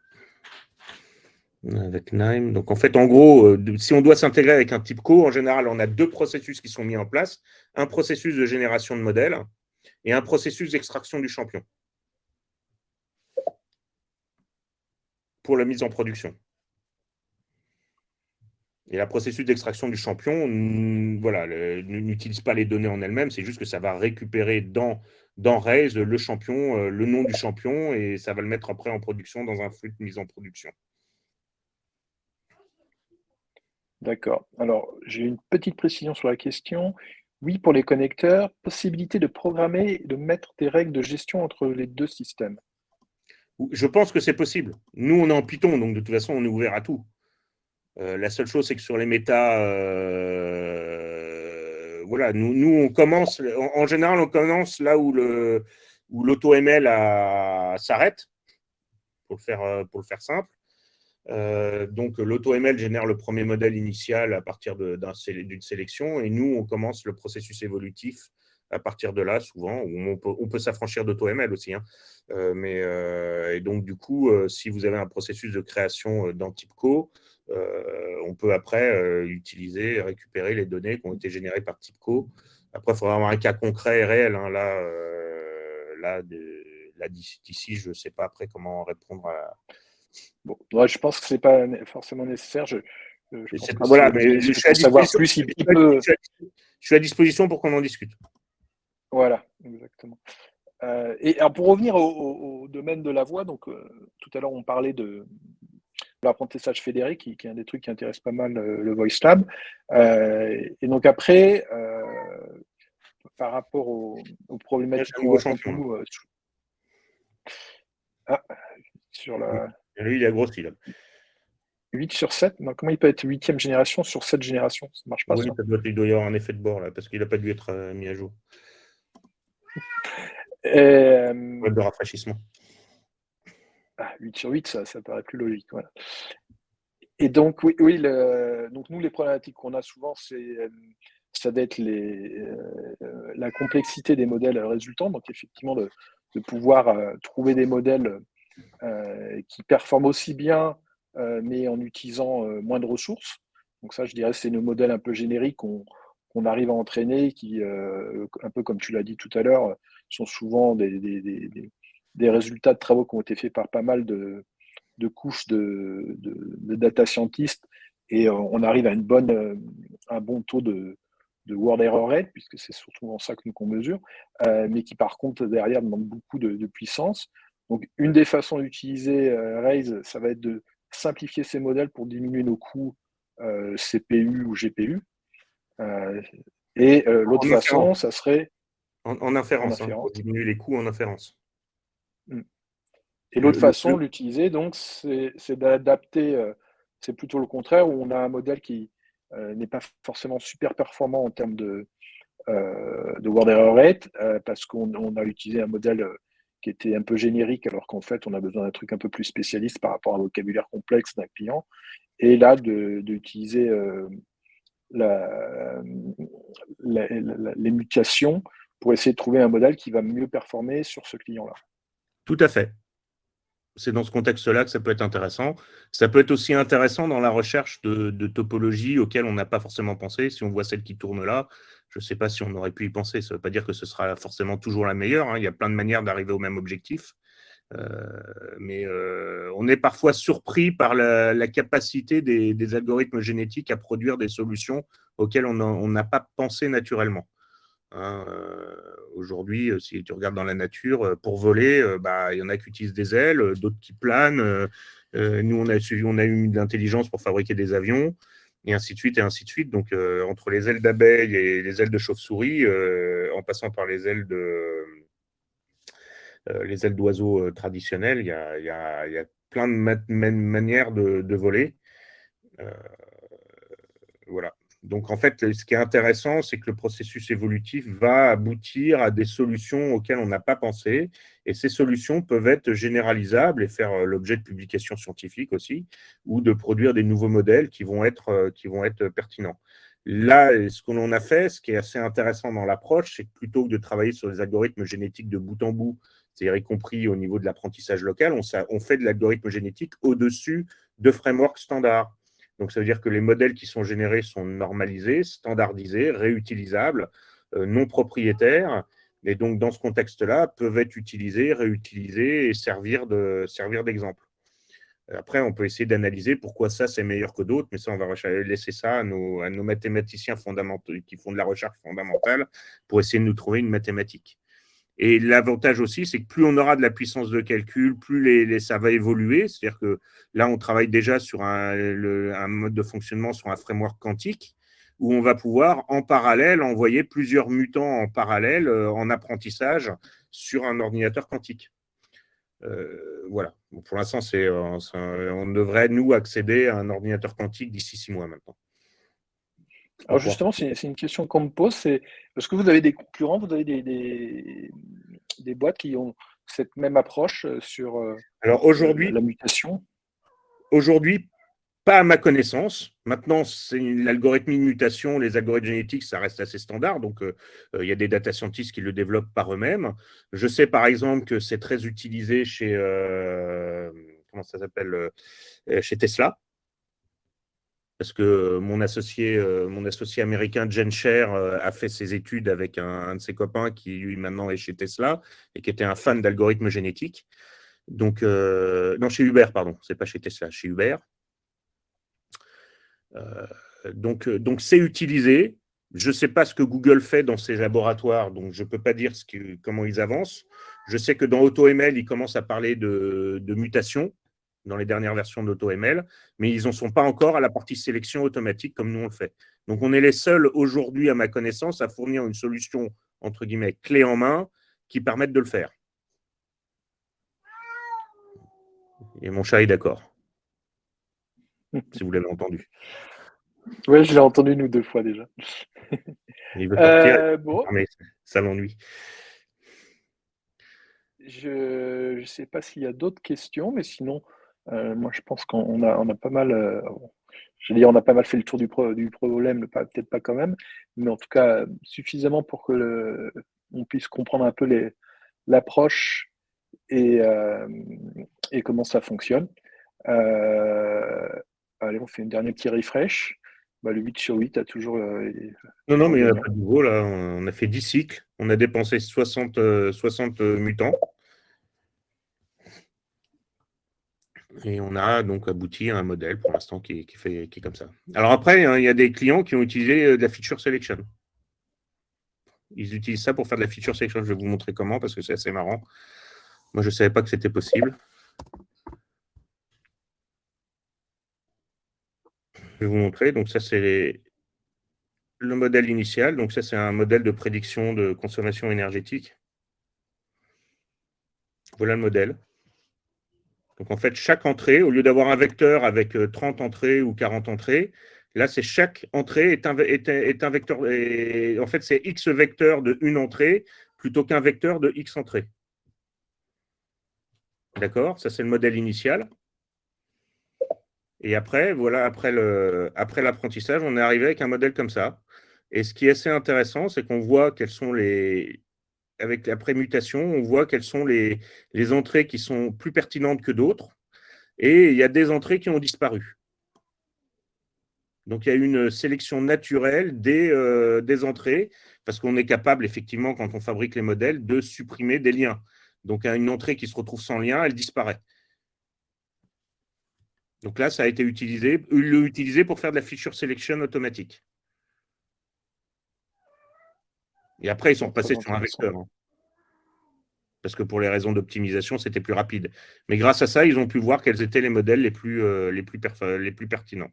Avec Nime. Donc, en fait, en gros, si on doit s'intégrer avec un TIBCO, en général, on a deux processus qui sont mis en place. Un processus de génération de modèles et un processus d'extraction du champion pour la mise en production. Et le processus d'extraction du champion, voilà, n'utilise pas les données en elles-mêmes, c'est juste que ça va récupérer dans Raise le champion, le nom du champion, et ça va le mettre après en production dans un flux de mise en production. D'accord. Alors, j'ai une petite précision sur la question. Oui, pour les connecteurs, possibilité de programmer et de mettre des règles de gestion entre les deux systèmes. Je pense que c'est possible. Nous, on est en Python, donc de toute façon, on est ouvert à tout. La seule chose, c'est que sur les méta, voilà, nous, on commence, en général, on commence là où l'auto-ML s'arrête, pour le faire simple. Donc, l'auto-ML génère le premier modèle initial à partir d'une sélection, et nous, on commence le processus évolutif à partir de là, souvent, où on peut s'affranchir d'auto-ML aussi. Hein. Et donc, du coup, si vous avez un processus de création dans TIBCO, on peut après utiliser, récupérer les données qui ont été générées par TIBCO. Après, il faudra avoir un cas concret et réel. Hein. Là, d'ici, je ne sais pas après comment répondre à. Bon, ouais, je pense que ce n'est pas forcément nécessaire. Je pense que voilà, si mais Denis peut en savoir plus, il peut. Je suis à disposition pour qu'on en discute. Voilà, exactement. Et alors pour revenir au domaine de la voix, donc tout à l'heure on parlait de l'apprentissage fédéré, qui est un des trucs qui intéresse pas mal le Voice Lab. Et donc après, par rapport aux problématiques qu'on rencontre nous sur la. Lui, il a grossi là. 8 sur 7, non, comment il peut être 8e génération sur 7 générations? Ça ne marche pas. Oui, il doit y avoir un effet de bord là, parce qu'il n'a pas dû être mis à jour. Web de rafraîchissement. 8 sur 8, ça paraît plus logique. Voilà. Et donc, oui donc nous, les problématiques qu'on a souvent, ça va être la complexité des modèles résultants. Donc, effectivement, de pouvoir trouver des modèles qui performent aussi bien, mais en utilisant moins de ressources. Donc ça, je dirais, c'est nos modèles un peu génériques qu'on arrive à entraîner, qui, un peu comme tu l'as dit tout à l'heure, sont souvent des résultats de travaux qui ont été faits par pas mal de couches de data scientists, et on arrive à un bon taux de word error rate, puisque c'est surtout en ça que nous qu'on mesure, mais qui par contre derrière demande beaucoup de puissance. Donc une des façons d'utiliser Raise, ça va être de simplifier ces modèles pour diminuer nos coûts CPU ou GPU. L'autre façon, ça serait en inférence, hein, pour diminuer les coûts en inférence. Et l'autre façon de l'utiliser, donc, c'est d'adapter, c'est plutôt le contraire, où on a un modèle qui n'est pas forcément super performant en termes de word error rate, parce qu'on a utilisé un modèle qui était un peu générique, alors qu'en fait, on a besoin d'un truc un peu plus spécialiste par rapport à un vocabulaire complexe d'un client. Et là, d'utiliser les mutations pour essayer de trouver un modèle qui va mieux performer sur ce client-là. Tout à fait. C'est dans ce contexte-là que ça peut être intéressant. Ça peut être aussi intéressant dans la recherche de topologies auxquelles on n'a pas forcément pensé. Si on voit celle qui tourne là, je ne sais pas si on aurait pu y penser. Ça ne veut pas dire que ce sera forcément toujours la meilleure. Hein. Il y a plein de manières d'arriver au même objectif. Mais on est parfois surpris par la capacité des algorithmes génétiques à produire des solutions auxquelles on n'a pas pensé naturellement. Hein, aujourd'hui, si tu regardes dans la nature, pour voler, il y en a qui utilisent des ailes, d'autres qui planent. Nous, on a eu de l'intelligence pour fabriquer des avions, et ainsi de suite, et ainsi de suite. Donc, entre les ailes d'abeille et les ailes de chauve-souris, en passant par les ailes d'oiseaux traditionnels, il y a plein de manières de voler. Voilà. Donc, en fait, ce qui est intéressant, c'est que le processus évolutif va aboutir à des solutions auxquelles on n'a pas pensé. Et ces solutions peuvent être généralisables et faire l'objet de publications scientifiques aussi, ou de produire des nouveaux modèles qui vont être pertinents. Là, ce que l'on a fait, ce qui est assez intéressant dans l'approche, c'est que plutôt que de travailler sur les algorithmes génétiques de bout en bout, c'est-à-dire y compris au niveau de l'apprentissage local, on fait de l'algorithme génétique au-dessus de frameworks standards. Donc, ça veut dire que les modèles qui sont générés sont normalisés, standardisés, réutilisables, non propriétaires, et donc dans ce contexte-là, peuvent être utilisés, réutilisés et servir d'exemple. Après, on peut essayer d'analyser pourquoi ça, c'est meilleur que d'autres, mais ça, on va laisser ça à nos mathématiciens fondamentaux qui font de la recherche fondamentale pour essayer de nous trouver une mathématique. Et l'avantage aussi, c'est que plus on aura de la puissance de calcul, plus ça va évoluer. C'est-à-dire que là, on travaille déjà sur un mode de fonctionnement sur un framework quantique où on va pouvoir en parallèle envoyer plusieurs mutants en parallèle en apprentissage sur un ordinateur quantique. Voilà. Bon, pour l'instant, on devrait, nous, accéder à un ordinateur quantique d'ici 6 mois maintenant. Alors justement, c'est une question qu'on me pose, c'est est-ce que vous avez des concurrents, vous avez des boîtes qui ont cette même approche sur Alors aujourd'hui, la mutation? Aujourd'hui, pas à ma connaissance. Maintenant, c'est l'algorithmie de mutation, les algorithmes génétiques, ça reste assez standard. Donc, il y a des data scientists qui le développent par eux-mêmes. Je sais par exemple que c'est très utilisé chez, comment ça s'appelle, chez Tesla. Parce que mon associé américain, Jen Sher, a fait ses études avec un de ses copains qui, lui, maintenant est chez Tesla et qui était un fan d'algorithmes génétiques. Donc, non, chez Uber, pardon. C'est pas chez Tesla, chez Uber. Donc, c'est utilisé. Je ne sais pas ce que Google fait dans ses laboratoires, donc je ne peux pas dire comment ils avancent. Je sais que dans AutoML, ils commencent à parler de mutation dans les dernières versions d'AutoML, mais ils n'en sont pas encore à la partie sélection automatique comme nous on le fait. Donc, on est les seuls aujourd'hui, à ma connaissance, à fournir une solution, entre guillemets, clé en main, qui permette de le faire. Et mon chat est d'accord, si vous l'avez entendu. Oui, je l'ai entendu nous 2 fois déjà. Il veut sortir, Bon, mais ça l'ennuie. je ne sais pas s'il y a d'autres questions, mais sinon, moi je pense qu'on a pas mal, je veux dire, on a pas mal fait le tour du problème, peut-être pas quand même, mais en tout cas suffisamment pour que on puisse comprendre un peu l'approche et, comment ça fonctionne. Allez, on fait une dernière petit refresh. Bah, le 8 sur 8 a toujours, Non, mais il n'y a gagnant. pas de nouveau, là. On a fait 10 cycles. On a dépensé 60 mutants. Et on a donc abouti à un modèle pour l'instant qui est comme ça. Alors après, hein, il y a des clients qui ont utilisé de la feature selection. Ils utilisent ça pour faire de la feature selection. Je vais vous montrer comment parce que c'est assez marrant. Moi, je ne savais pas que c'était possible. Je vais vous montrer. Donc ça, c'est le modèle initial. Donc ça, c'est un modèle de prédiction de consommation énergétique. Voilà le modèle. Donc, en fait, chaque entrée, au lieu d'avoir un vecteur avec 30 entrées ou 40 entrées, là, c'est chaque entrée est un vecteur. Et en fait, c'est X vecteurs de une entrée plutôt qu'un vecteur de X entrées. D'accord? Ça, c'est le modèle initial. Et après, voilà, après l'apprentissage, on est arrivé avec un modèle comme ça. Et ce qui est assez intéressant, c'est qu'on voit quelles sont avec la prémutation, on voit quelles sont les entrées qui sont plus pertinentes que d'autres. Et il y a des entrées qui ont disparu. Donc, il y a une sélection naturelle des entrées, parce qu'on est capable, effectivement, quand on fabrique les modèles, de supprimer des liens. Donc, une entrée qui se retrouve sans lien, elle disparaît. Donc là, ça a été utilisé pour faire de la feature selection automatique. Et après, ils sont repassés sur un vecteur. Hein. Parce que pour les raisons d'optimisation, c'était plus rapide. Mais grâce à ça, ils ont pu voir quels étaient les modèles les plus pertinents.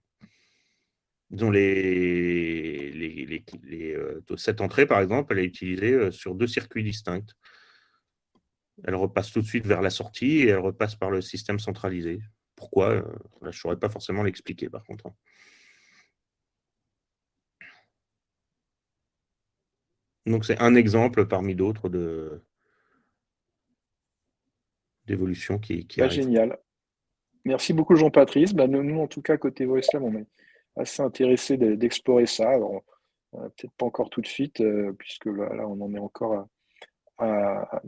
Disons, cette entrée, par exemple, elle est utilisée sur 2 circuits distincts. Elle repasse tout de suite vers la sortie et elle repasse par le système centralisé. Pourquoi? Là, je ne saurais pas forcément l'expliquer, par contre. Donc, c'est un exemple parmi d'autres d'évolution qui arrive. Génial. Merci beaucoup, Jean-Patrice. Nous, en tout cas, côté VoiceLab, on est assez intéressés d'explorer ça. Alors, peut-être pas encore tout de suite, puisque là, on en est encore à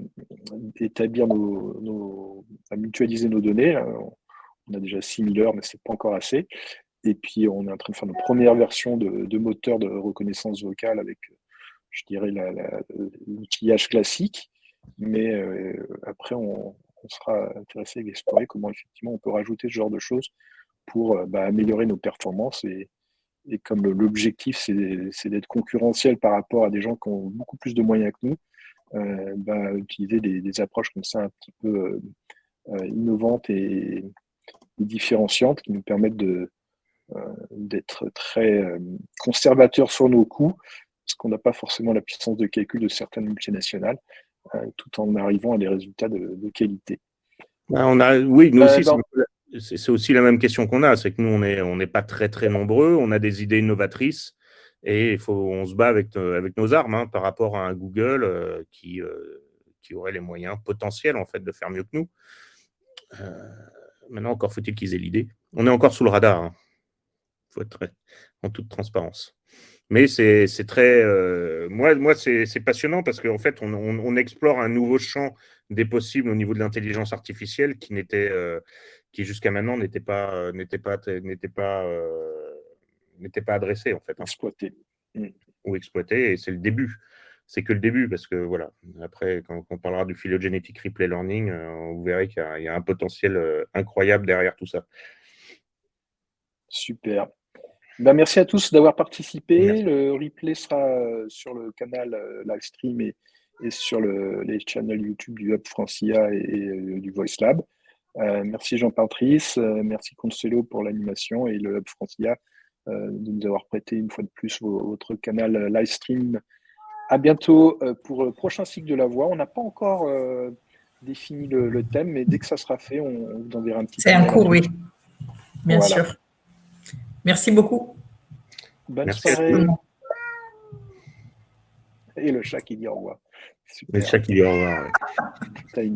établir à mutualiser nos données. On a déjà 6000 heures, mais c'est pas encore assez. Et puis, on est en train de faire nos premières versions de moteur de reconnaissance vocale avec, je dirais, l'outillage classique. Mais après, on sera intéressé d'explorer comment effectivement on peut rajouter ce genre de choses pour améliorer nos performances. Et comme l'objectif, c'est d'être concurrentiel par rapport à des gens qui ont beaucoup plus de moyens que nous, utiliser des approches comme ça un petit peu innovantes et différenciantes qui nous permettent d'être très conservateurs sur nos coûts, parce qu'on n'a pas forcément la puissance de calcul de certaines multinationales, tout en arrivant à des résultats de qualité. Oui, nous aussi, c'est aussi la même question qu'on a, c'est que nous, on n'est pas très, très nombreux, on a des idées innovatrices, et on se bat avec nos armes par rapport à un Google qui aurait les moyens potentiels, en fait, de faire mieux que nous. Maintenant, encore faut-il qu'ils aient l'idée. On est encore sous le radar, il faut être en toute transparence. Mais c'est très... moi c'est passionnant parce qu'en fait, on explore un nouveau champ des possibles au niveau de l'intelligence artificielle qui jusqu'à maintenant n'était pas adressé, en fait. Exploité. Ou exploité, et c'est le début. C'est que le début, parce que voilà, après, quand on parlera du phylogenetic replay learning, vous verrez qu'il y a un potentiel incroyable derrière tout ça. Super. Merci à tous d'avoir participé. Merci. Le replay sera sur le canal livestream et sur les channels YouTube du Hub Francia et du VoiceLab. Merci Jean-Patrice, merci Consuelo pour l'animation et le Hub Francia de nous avoir prêté une fois de plus votre canal livestream. À bientôt pour le prochain cycle de la voix. On n'a pas encore défini le thème, mais dès que ça sera fait, on vous enverra un petit C'est en cours, oui. Bien sûr. Merci beaucoup. Bonne soirée. Et le chat qui dit au revoir. Super. Le chat qui dit au revoir. Ouais.